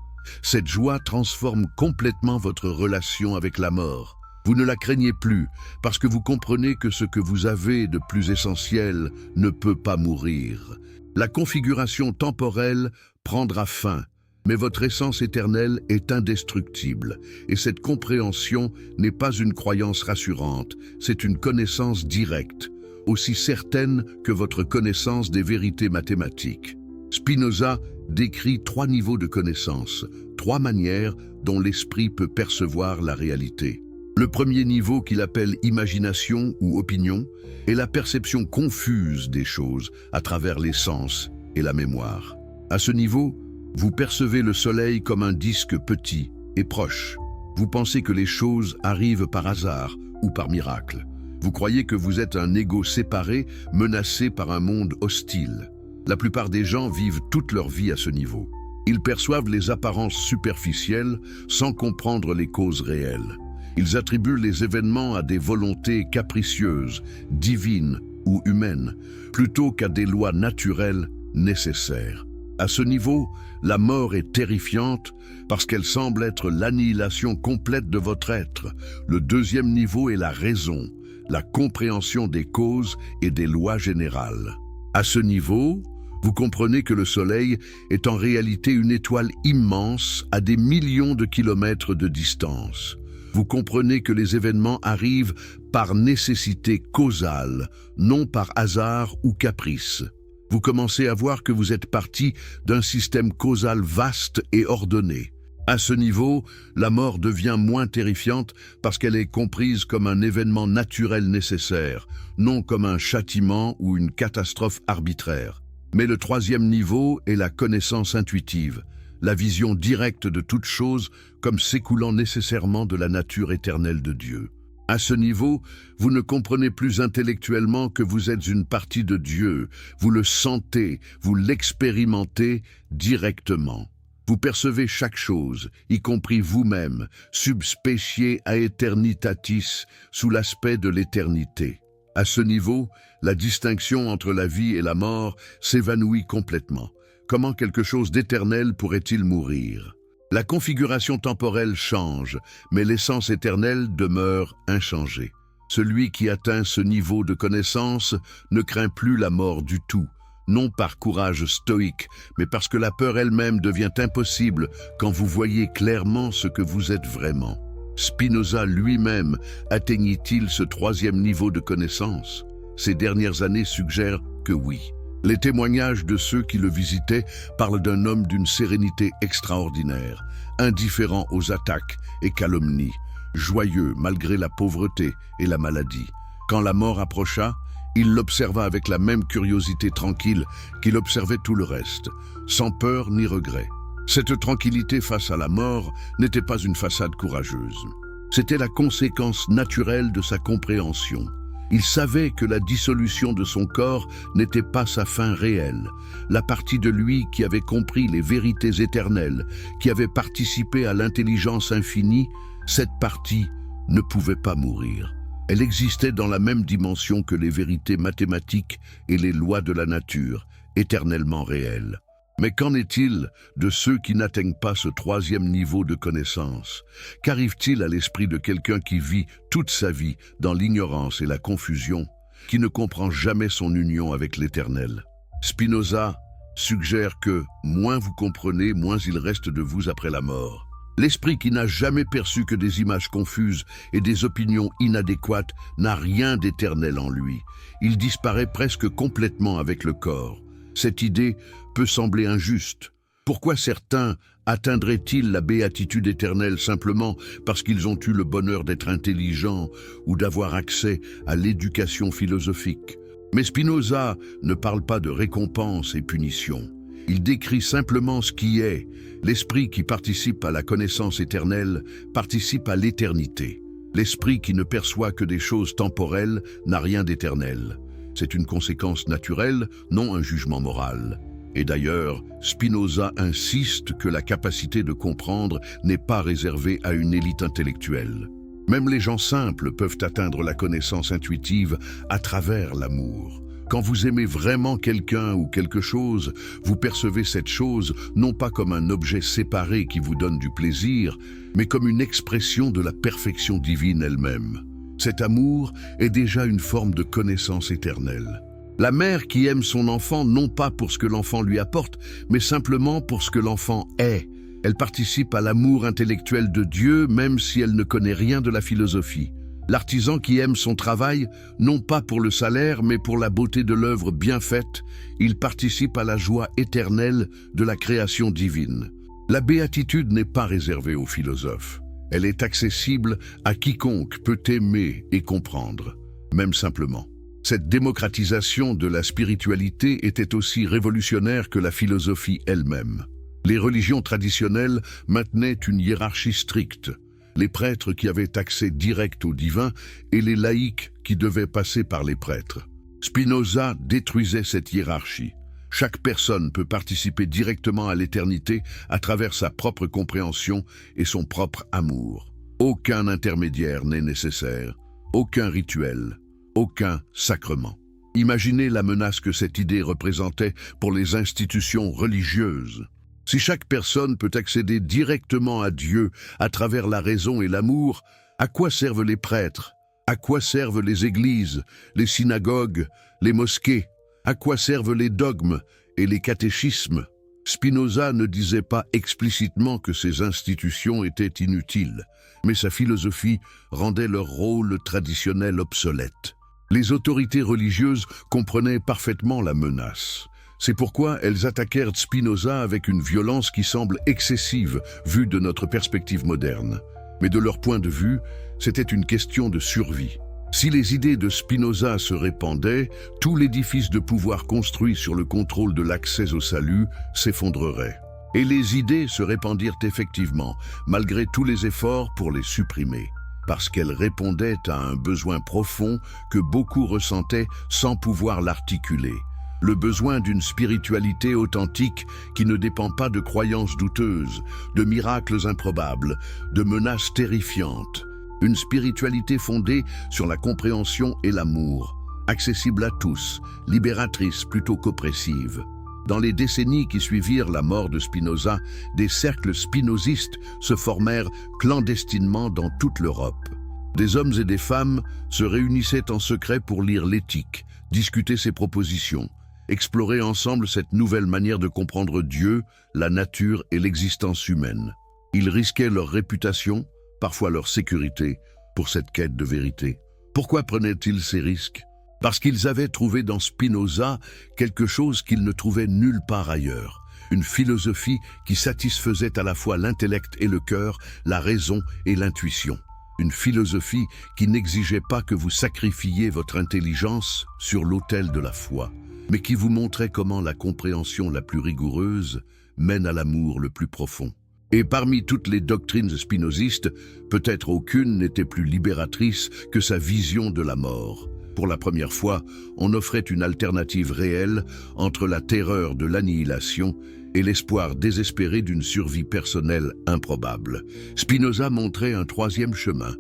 Cette joie transforme complètement votre relation avec la mort. Vous ne la craignez plus parce que vous comprenez que ce que vous avez de plus essentiel ne peut pas mourir. La configuration temporelle prendra fin, mais votre essence éternelle est indestructible. Et cette compréhension n'est pas une croyance rassurante, c'est une connaissance directe, aussi certaine que votre connaissance des vérités mathématiques. Spinoza décrit 3 niveaux de connaissance, 3 manières dont l'esprit peut percevoir la réalité. Le premier niveau, qu'il appelle imagination ou opinion, est la perception confuse des choses à travers les sens et la mémoire. À ce niveau, vous percevez le soleil comme un disque petit et proche. Vous pensez que les choses arrivent par hasard ou par miracle. Vous croyez que vous êtes un ego séparé, menacé par un monde hostile. La plupart des gens vivent toute leur vie à ce niveau. Ils perçoivent les apparences superficielles sans comprendre les causes réelles. Ils attribuent les événements à des volontés capricieuses, divines ou humaines, plutôt qu'à des lois naturelles nécessaires. À ce niveau, la mort est terrifiante parce qu'elle semble être l'annihilation complète de votre être. Le deuxième niveau est la raison. la compréhension des causes et des lois générales. À ce niveau, vous comprenez que le Soleil est en réalité une étoile immense à des millions de kilomètres de distance. Vous comprenez que les événements arrivent par nécessité causale, non par hasard ou caprice. Vous commencez à voir que vous êtes parti d'un système causal vaste et ordonné. À ce niveau, la mort devient moins terrifiante parce qu'elle est comprise comme un événement naturel nécessaire, non comme un châtiment ou une catastrophe arbitraire. Mais le troisième niveau est la connaissance intuitive, la vision directe de toute chose comme s'écoulant nécessairement de la nature éternelle de Dieu. À ce niveau, vous ne comprenez plus intellectuellement que vous êtes une partie de Dieu, vous le sentez, vous l'expérimentez directement. Vous percevez chaque chose, y compris vous-même, sub specie aeternitatis, sous l'aspect de l'éternité. À ce niveau, la distinction entre la vie et la mort s'évanouit complètement. Comment quelque chose d'éternel pourrait-il mourir? La configuration temporelle change, mais l'essence éternelle demeure inchangée. Celui qui atteint ce niveau de connaissance ne craint plus la mort du tout, non par courage stoïque, mais parce que la peur elle-même devient impossible quand vous voyez clairement ce que vous êtes vraiment. Spinoza lui-même atteignit-il ce troisième niveau de connaissance? Ces dernières années suggèrent que oui. Les témoignages de ceux qui le visitaient parlent d'un homme d'une sérénité extraordinaire, indifférent aux attaques et calomnies, joyeux malgré la pauvreté et la maladie. Quand la mort approcha, il l'observa avec la même curiosité tranquille qu'il observait tout le reste, sans peur ni regret. Cette tranquillité face à la mort n'était pas une façade courageuse. C'était la conséquence naturelle de sa compréhension. Il savait que la dissolution de son corps n'était pas sa fin réelle. La partie de lui qui avait compris les vérités éternelles, qui avait participé à l'intelligence infinie, cette partie ne pouvait pas mourir. Elle existait dans la même dimension que les vérités mathématiques et les lois de la nature, éternellement réelles. Mais qu'en est-il de ceux qui n'atteignent pas ce troisième niveau de connaissance? Qu'arrive-t-il à l'esprit de quelqu'un qui vit toute sa vie dans l'ignorance et la confusion, qui ne comprend jamais son union avec l'Éternel? Spinoza suggère que moins vous comprenez, moins il reste de vous après la mort. L'esprit qui n'a jamais perçu que des images confuses et des opinions inadéquates n'a rien d'éternel en lui. Il disparaît presque complètement avec le corps. Cette idée peut sembler injuste. Pourquoi certains atteindraient-ils la béatitude éternelle simplement parce qu'ils ont eu le bonheur d'être intelligents ou d'avoir accès à l'éducation philosophique? Mais Spinoza ne parle pas de récompense et punition. Il décrit simplement ce qui est. L'esprit qui participe à la connaissance éternelle participe à l'éternité. L'esprit qui ne perçoit que des choses temporelles n'a rien d'éternel. C'est une conséquence naturelle, non un jugement moral. Et d'ailleurs, Spinoza insiste que la capacité de comprendre n'est pas réservée à une élite intellectuelle. Même les gens simples peuvent atteindre la connaissance intuitive à travers l'amour. Quand vous aimez vraiment quelqu'un ou quelque chose, vous percevez cette chose non pas comme un objet séparé qui vous donne du plaisir, mais comme une expression de la perfection divine elle-même. Cet amour est déjà une forme de connaissance éternelle. La mère qui aime son enfant non pas pour ce que l'enfant lui apporte, mais simplement pour ce que l'enfant est. Elle participe à l'amour intellectuel de Dieu même si elle ne connaît rien de la philosophie. L'artisan qui aime son travail, non pas pour le salaire, mais pour la beauté de l'œuvre bien faite, il participe à la joie éternelle de la création divine. La béatitude n'est pas réservée aux philosophes. Elle est accessible à quiconque peut aimer et comprendre, même simplement. Cette démocratisation de la spiritualité était aussi révolutionnaire que la philosophie elle-même. Les religions traditionnelles maintenaient une hiérarchie stricte. Les prêtres qui avaient accès direct au divin et les laïcs qui devaient passer par les prêtres. Spinoza détruisait cette hiérarchie. Chaque personne peut participer directement à l'éternité à travers sa propre compréhension et son propre amour. Aucun intermédiaire n'est nécessaire, aucun rituel, aucun sacrement. Imaginez la menace que cette idée représentait pour les institutions religieuses. Si chaque personne peut accéder directement à Dieu à travers la raison et l'amour, à quoi servent les prêtres? À quoi servent les églises, les synagogues, les mosquées? À quoi servent les dogmes et les catéchismes? Spinoza ne disait pas explicitement que ces institutions étaient inutiles, mais sa philosophie rendait leur rôle traditionnel obsolète. Les autorités religieuses comprenaient parfaitement la menace. C'est pourquoi elles attaquèrent Spinoza avec une violence qui semble excessive vue de notre perspective moderne. Mais de leur point de vue, c'était une question de survie. Si les idées de Spinoza se répandaient, tout l'édifice de pouvoir construit sur le contrôle de l'accès au salut s'effondrerait. Et les idées se répandirent effectivement, malgré tous les efforts pour les supprimer, parce qu'elles répondaient à un besoin profond que beaucoup ressentaient sans pouvoir l'articuler. Le besoin d'une spiritualité authentique qui ne dépend pas de croyances douteuses, de miracles improbables, de menaces terrifiantes. Une spiritualité fondée sur la compréhension et l'amour, accessible à tous, libératrice plutôt qu'oppressive. Dans les décennies qui suivirent la mort de Spinoza, des cercles spinozistes se formèrent clandestinement dans toute l'Europe. Des hommes et des femmes se réunissaient en secret pour lire l'éthique, discuter ses propositions, explorer ensemble cette nouvelle manière de comprendre Dieu, la nature et l'existence humaine. Ils risquaient leur réputation, parfois leur sécurité, pour cette quête de vérité. Pourquoi prenaient-ils ces risques? Parce qu'ils avaient trouvé dans Spinoza quelque chose qu'ils ne trouvaient nulle part ailleurs. Une philosophie qui satisfaisait à la fois l'intellect et le cœur, la raison et l'intuition. Une philosophie qui n'exigeait pas que vous sacrifiiez votre intelligence sur l'autel de la foi, mais qui vous montrait comment la compréhension la plus rigoureuse mène à l'amour le plus profond. Et parmi toutes les doctrines spinozistes, peut-être aucune n'était plus libératrice que sa vision de la mort. Pour la première fois, on offrait une alternative réelle entre la terreur de l'annihilation et l'espoir désespéré d'une survie personnelle improbable. Spinoza montrait un troisième chemin,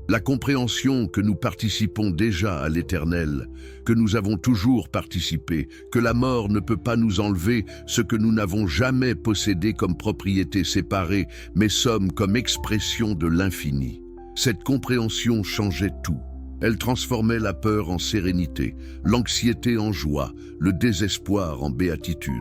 la compréhension que nous participons déjà à l'éternel, que nous avons toujours participé, que la mort ne peut pas nous enlever ce que nous n'avons jamais possédé comme propriété séparée, mais sommes comme expression de l'infini. Cette compréhension changeait tout. Elle transformait la peur en sérénité, l'anxiété en joie, le désespoir en béatitude.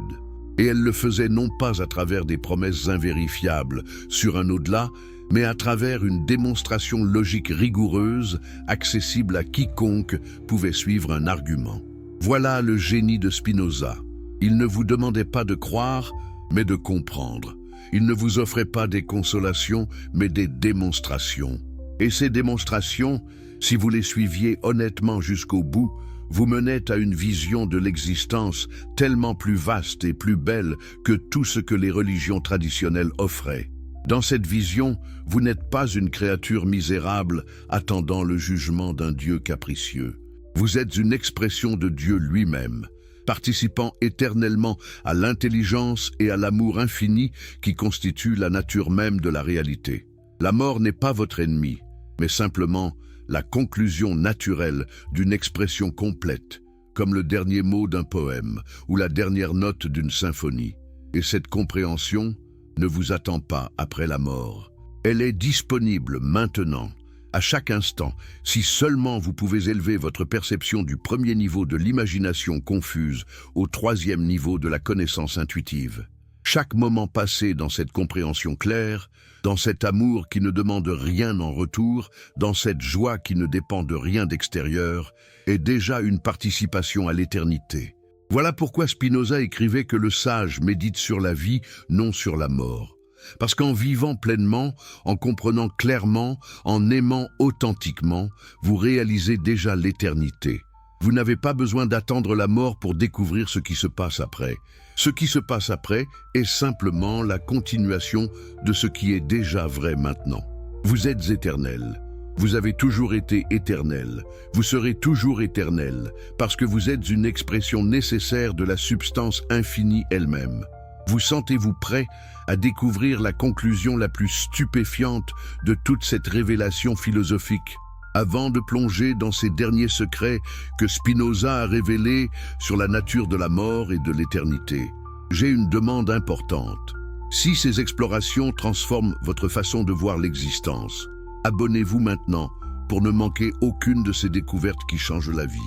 Et elle le faisait non pas à travers des promesses invérifiables sur un au-delà, mais à travers une démonstration logique rigoureuse, accessible à quiconque pouvait suivre un argument. Voilà le génie de Spinoza. Il ne vous demandait pas de croire, mais de comprendre. Il ne vous offrait pas des consolations, mais des démonstrations. Et ces démonstrations, si vous les suiviez honnêtement jusqu'au bout, vous menaient à une vision de l'existence tellement plus vaste et plus belle que tout ce que les religions traditionnelles offraient. Dans cette vision, vous n'êtes pas une créature misérable attendant le jugement d'un Dieu capricieux. Vous êtes une expression de Dieu lui-même, participant éternellement à l'intelligence et à l'amour infini qui constituent la nature même de la réalité. La mort n'est pas votre ennemi, mais simplement la conclusion naturelle d'une expression complète, comme le dernier mot d'un poème ou la dernière note d'une symphonie. Et cette compréhension ne vous attend pas après la mort. Elle est disponible maintenant, à chaque instant, si seulement vous pouvez élever votre perception du premier niveau de l'imagination confuse au troisième niveau de la connaissance intuitive. Chaque moment passé dans cette compréhension claire, dans cet amour qui ne demande rien en retour, dans cette joie qui ne dépend de rien d'extérieur, est déjà une participation à l'éternité. Voilà pourquoi Spinoza écrivait que le sage médite sur la vie, non sur la mort. Parce qu'en vivant pleinement, en comprenant clairement, en aimant authentiquement, vous réalisez déjà l'éternité. Vous n'avez pas besoin d'attendre la mort pour découvrir ce qui se passe après. Ce qui se passe après est simplement la continuation de ce qui est déjà vrai maintenant. Vous êtes éternel. Vous avez toujours été éternel. Vous serez toujours éternel, parce que vous êtes une expression nécessaire de la substance infinie elle-même. Vous sentez-vous prêt à découvrir la conclusion la plus stupéfiante de toute cette révélation philosophique, avant de plonger dans ces derniers secrets que Spinoza a révélés sur la nature de la mort et de l'éternité? J'ai une demande importante. Si ces explorations transforment votre façon de voir l'existence, abonnez-vous maintenant pour ne manquer aucune de ces découvertes qui changent la vie.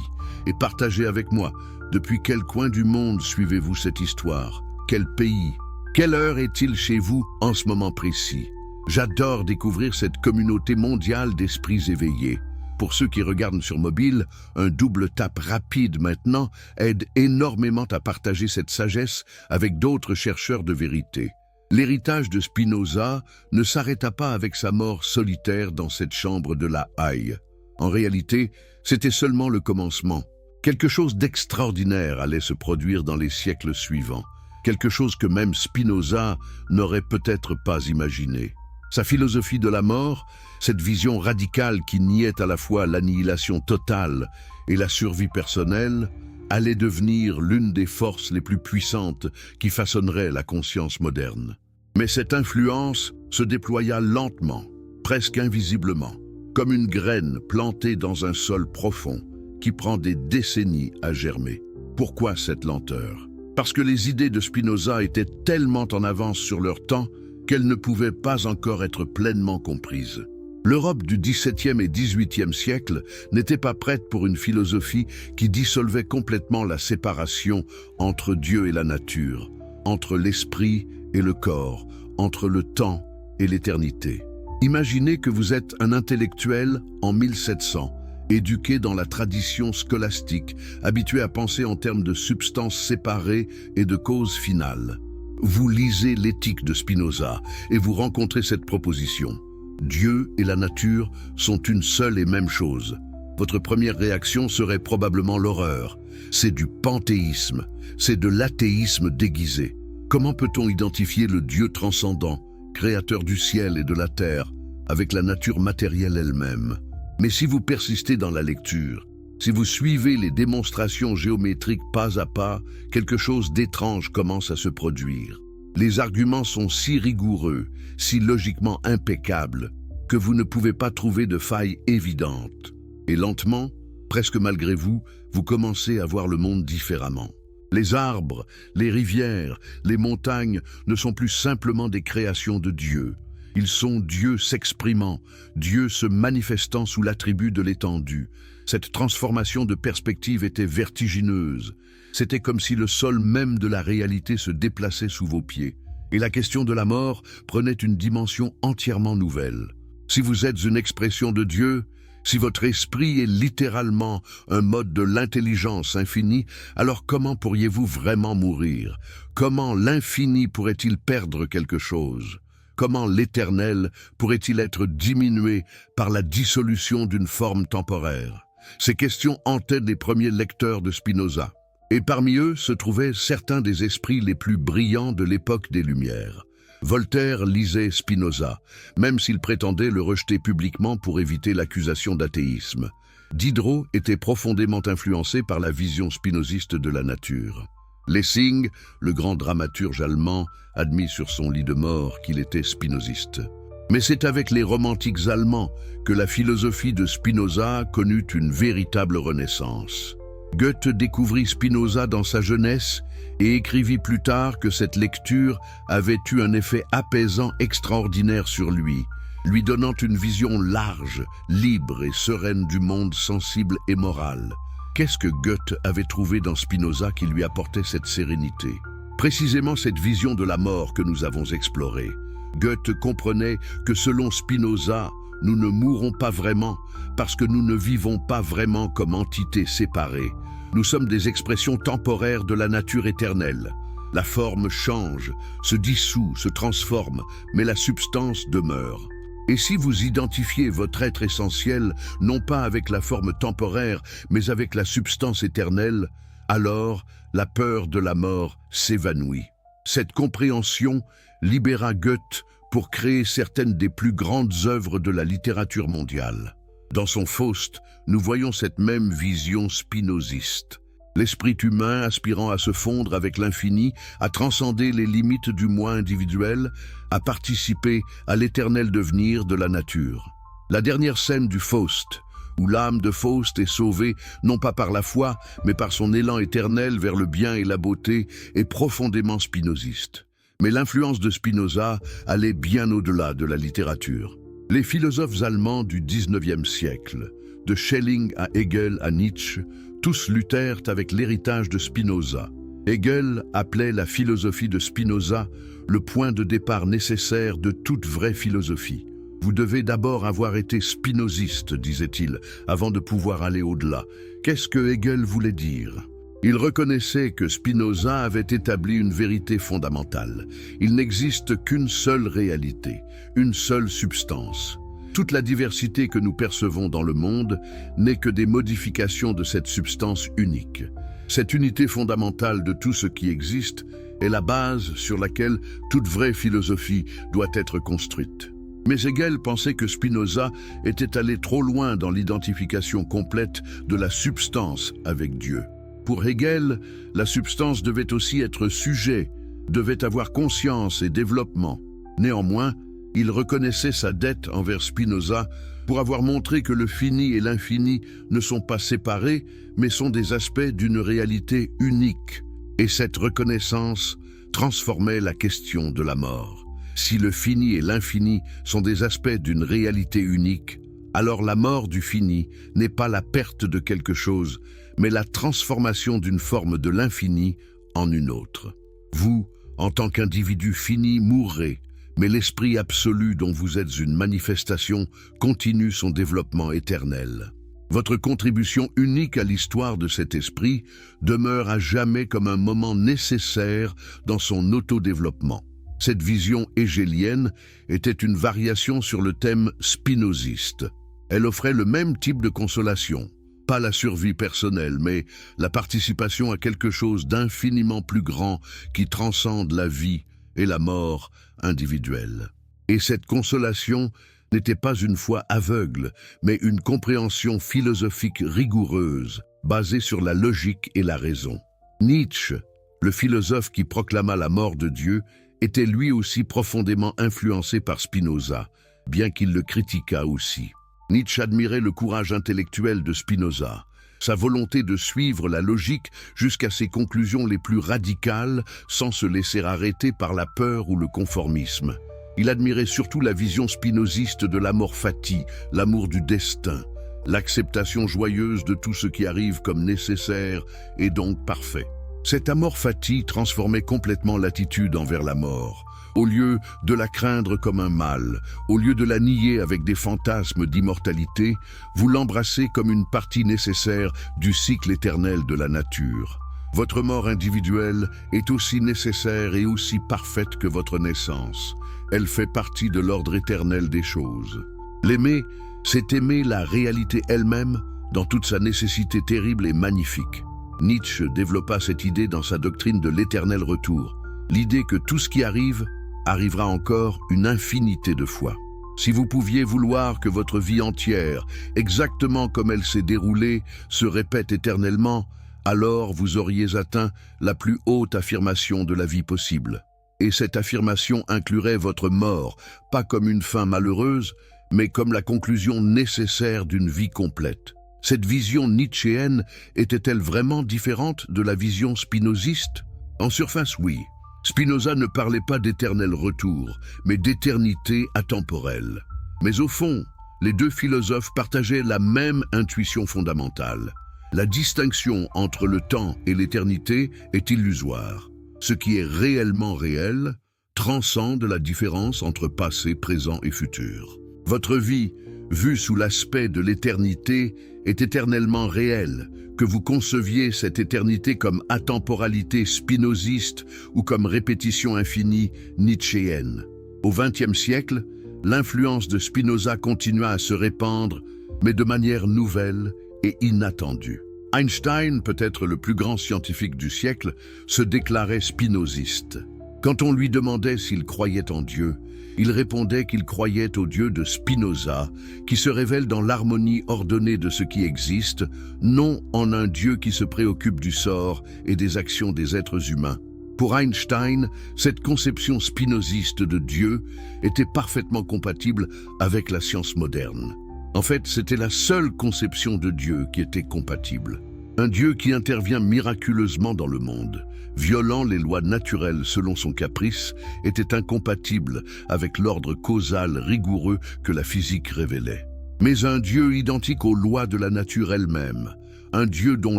Et partagez avec moi, depuis quel coin du monde suivez-vous cette histoire? Quel pays? Quelle heure est-il chez vous en ce moment précis? J'adore découvrir cette communauté mondiale d'esprits éveillés. Pour ceux qui regardent sur mobile, un double tap rapide maintenant aide énormément à partager cette sagesse avec d'autres chercheurs de vérité. L'héritage de Spinoza ne s'arrêta pas avec sa mort solitaire dans cette chambre de la Haye. En réalité, c'était seulement le commencement. Quelque chose d'extraordinaire allait se produire dans les siècles suivants. Quelque chose que même Spinoza n'aurait peut-être pas imaginé. Sa philosophie de la mort, cette vision radicale qui niait à la fois l'annihilation totale et la survie personnelle, allait devenir l'une des forces les plus puissantes qui façonnerait la conscience moderne. Mais cette influence se déploya lentement, presque invisiblement, comme une graine plantée dans un sol profond qui prend des décennies à germer. Pourquoi cette lenteur? Parce que les idées de Spinoza étaient tellement en avance sur leur temps qu'elles ne pouvaient pas encore être pleinement comprises. L'Europe du XVIIe et XVIIIe siècle n'était pas prête pour une philosophie qui dissolvait complètement la séparation entre Dieu et la nature, entre l'esprit et le corps, entre le temps et l'éternité. Imaginez que vous êtes un intellectuel en 1700, éduqué dans la tradition scolastique, habitué à penser en termes de substances séparées et de causes finales. Vous lisez l'éthique de Spinoza et vous rencontrez cette proposition. Dieu et la nature sont une seule et même chose. Votre première réaction serait probablement l'horreur. C'est du panthéisme, c'est de l'athéisme déguisé. Comment peut-on identifier le Dieu transcendant, créateur du ciel et de la terre, avec la nature matérielle elle-même? Mais si vous persistez dans la lecture, si vous suivez les démonstrations géométriques pas à pas, quelque chose d'étrange commence à se produire. Les arguments sont si rigoureux, si logiquement impeccables, que vous ne pouvez pas trouver de faille évidente. Et lentement, presque malgré vous, vous commencez à voir le monde différemment. Les arbres, les rivières, les montagnes ne sont plus simplement des créations de Dieu. Ils sont Dieu s'exprimant, Dieu se manifestant sous l'attribut de l'étendue. Cette transformation de perspective était vertigineuse. C'était comme si le sol même de la réalité se déplaçait sous vos pieds. Et la question de la mort prenait une dimension entièrement nouvelle. Si vous êtes une expression de Dieu, si votre esprit est littéralement un mode de l'intelligence infinie, alors comment pourriez-vous vraiment mourir? Comment l'infini pourrait-il perdre quelque chose? Comment l'éternel pourrait-il être diminué par la dissolution d'une forme temporaire? Ces questions hantaient les premiers lecteurs de Spinoza. Et parmi eux se trouvaient certains des esprits les plus brillants de l'époque des Lumières. Voltaire lisait Spinoza, même s'il prétendait le rejeter publiquement pour éviter l'accusation d'athéisme. Diderot était profondément influencé par la vision spinoziste de la nature. Lessing, le grand dramaturge allemand, admit sur son lit de mort qu'il était spinoziste. Mais c'est avec les romantiques allemands que la philosophie de Spinoza connut une véritable renaissance. Goethe découvrit Spinoza dans sa jeunesse et écrivit plus tard que cette lecture avait eu un effet apaisant extraordinaire sur lui, lui donnant une vision large, libre et sereine du monde sensible et moral. Qu'est-ce que Goethe avait trouvé dans Spinoza qui lui apportait cette sérénité? Précisément cette vision de la mort que nous avons explorée. Goethe comprenait que selon Spinoza, nous ne mourrons pas vraiment parce que nous ne vivons pas vraiment comme entités séparées. Nous sommes des expressions temporaires de la nature éternelle. La forme change, se dissout, se transforme, mais la substance demeure. Et si vous identifiez votre être essentiel, non pas avec la forme temporaire, mais avec la substance éternelle, alors la peur de la mort s'évanouit. Cette compréhension libéra Goethe pour créer certaines des plus grandes œuvres de la littérature mondiale. Dans son Faust, nous voyons cette même vision spinoziste. L'esprit humain aspirant à se fondre avec l'infini, à transcender les limites du moi individuel, à participer à l'éternel devenir de la nature. La dernière scène du Faust, où l'âme de Faust est sauvée non pas par la foi, mais par son élan éternel vers le bien et la beauté, est profondément spinoziste. Mais l'influence de Spinoza allait bien au-delà de la littérature. Les philosophes allemands du XIXe siècle, de Schelling à Hegel à Nietzsche, tous luttèrent avec l'héritage de Spinoza. Hegel appelait la philosophie de Spinoza le point de départ nécessaire de toute vraie philosophie. Vous devez d'abord avoir été spinoziste, disait-il, avant de pouvoir aller au-delà. Qu'est-ce que Hegel voulait dire ? Il reconnaissait que Spinoza avait établi une vérité fondamentale. Il n'existe qu'une seule réalité, une seule substance. Toute la diversité que nous percevons dans le monde n'est que des modifications de cette substance unique. Cette unité fondamentale de tout ce qui existe est la base sur laquelle toute vraie philosophie doit être construite. Mais Hegel pensait que Spinoza était allé trop loin dans l'identification complète de la substance avec Dieu. Pour Hegel, la substance devait aussi être sujet, devait avoir conscience et développement. Néanmoins, il reconnaissait sa dette envers Spinoza pour avoir montré que le fini et l'infini ne sont pas séparés, mais sont des aspects d'une réalité unique. Et cette reconnaissance transformait la question de la mort. Si le fini et l'infini sont des aspects d'une réalité unique, alors la mort du fini n'est pas la perte de quelque chose, mais la transformation d'une forme de l'infini en une autre. Vous, en tant qu'individu fini, mourrez, mais l'esprit absolu dont vous êtes une manifestation continue son développement éternel. Votre contribution unique à l'histoire de cet esprit demeure à jamais comme un moment nécessaire dans son autodéveloppement. Cette vision hégélienne était une variation sur le thème spinoziste. Elle offrait le même type de consolation, pas la survie personnelle, mais la participation à quelque chose d'infiniment plus grand qui transcende la vie et la mort individuelle. Et cette consolation n'était pas une foi aveugle, mais une compréhension philosophique rigoureuse, basée sur la logique et la raison. Nietzsche, le philosophe qui proclama la mort de Dieu, était lui aussi profondément influencé par Spinoza, bien qu'il le critiquât aussi. Nietzsche admirait le courage intellectuel de Spinoza, sa volonté de suivre la logique jusqu'à ses conclusions les plus radicales sans se laisser arrêter par la peur ou le conformisme. Il admirait surtout la vision spinoziste de l'amor fati, l'amour du destin, l'acceptation joyeuse de tout ce qui arrive comme nécessaire et donc parfait. Cet amor fati transformait complètement l'attitude envers la mort. Au lieu de la craindre comme un mal, au lieu de la nier avec des fantasmes d'immortalité, vous l'embrassez comme une partie nécessaire du cycle éternel de la nature. Votre mort individuelle est aussi nécessaire et aussi parfaite que votre naissance. Elle fait partie de l'ordre éternel des choses. L'aimer, c'est aimer la réalité elle-même dans toute sa nécessité terrible et magnifique. Nietzsche développa cette idée dans sa doctrine de l'éternel retour, l'idée que tout ce qui arrive arrivera encore une infinité de fois. Si vous pouviez vouloir que votre vie entière, exactement comme elle s'est déroulée, se répète éternellement, alors vous auriez atteint la plus haute affirmation de la vie possible. Et cette affirmation inclurait votre mort, pas comme une fin malheureuse, mais comme la conclusion nécessaire d'une vie complète. Cette vision nietzschéenne était-elle vraiment différente de la vision spinoziste? En surface, oui. Spinoza ne parlait pas d'éternel retour, mais d'éternité atemporelle. Mais au fond, les deux philosophes partageaient la même intuition fondamentale. La distinction entre le temps et l'éternité est illusoire. Ce qui est réellement réel transcende la différence entre passé, présent et futur. Votre vie, vue sous l'aspect de l'éternité, est éternellement réelle, que vous conceviez cette éternité comme atemporalité spinoziste ou comme répétition infinie nietzschéenne. Au XXe siècle, l'influence de Spinoza continua à se répandre, mais de manière nouvelle et inattendue. Einstein, peut-être le plus grand scientifique du siècle, se déclarait spinoziste. Quand on lui demandait s'il croyait en Dieu, il répondait qu'il croyait au Dieu de Spinoza, qui se révèle dans l'harmonie ordonnée de ce qui existe, non en un Dieu qui se préoccupe du sort et des actions des êtres humains. Pour Einstein, cette conception spinoziste de Dieu était parfaitement compatible avec la science moderne. En fait, c'était la seule conception de Dieu qui était compatible. Un Dieu qui intervient miraculeusement dans le monde, violant les lois naturelles selon son caprice, était incompatible avec l'ordre causal rigoureux que la physique révélait. Mais un Dieu identique aux lois de la nature elle-même, un Dieu dont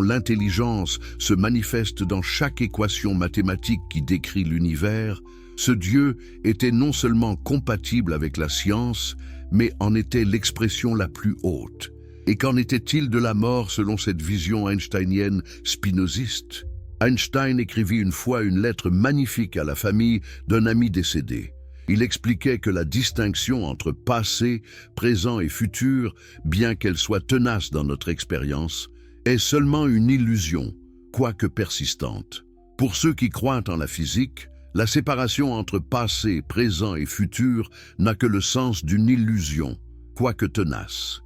l'intelligence se manifeste dans chaque équation mathématique qui décrit l'univers, ce Dieu était non seulement compatible avec la science, mais en était l'expression la plus haute. Et qu'en était-il de la mort selon cette vision einsteinienne spinoziste? Einstein écrivit une fois une lettre magnifique à la famille d'un ami décédé. Il expliquait que la distinction entre passé, présent et futur, bien qu'elle soit tenace dans notre expérience, est seulement une illusion, quoique persistante. Pour ceux qui croient en la physique, la séparation entre passé, présent et futur n'a que le sens d'une illusion, quoique tenace.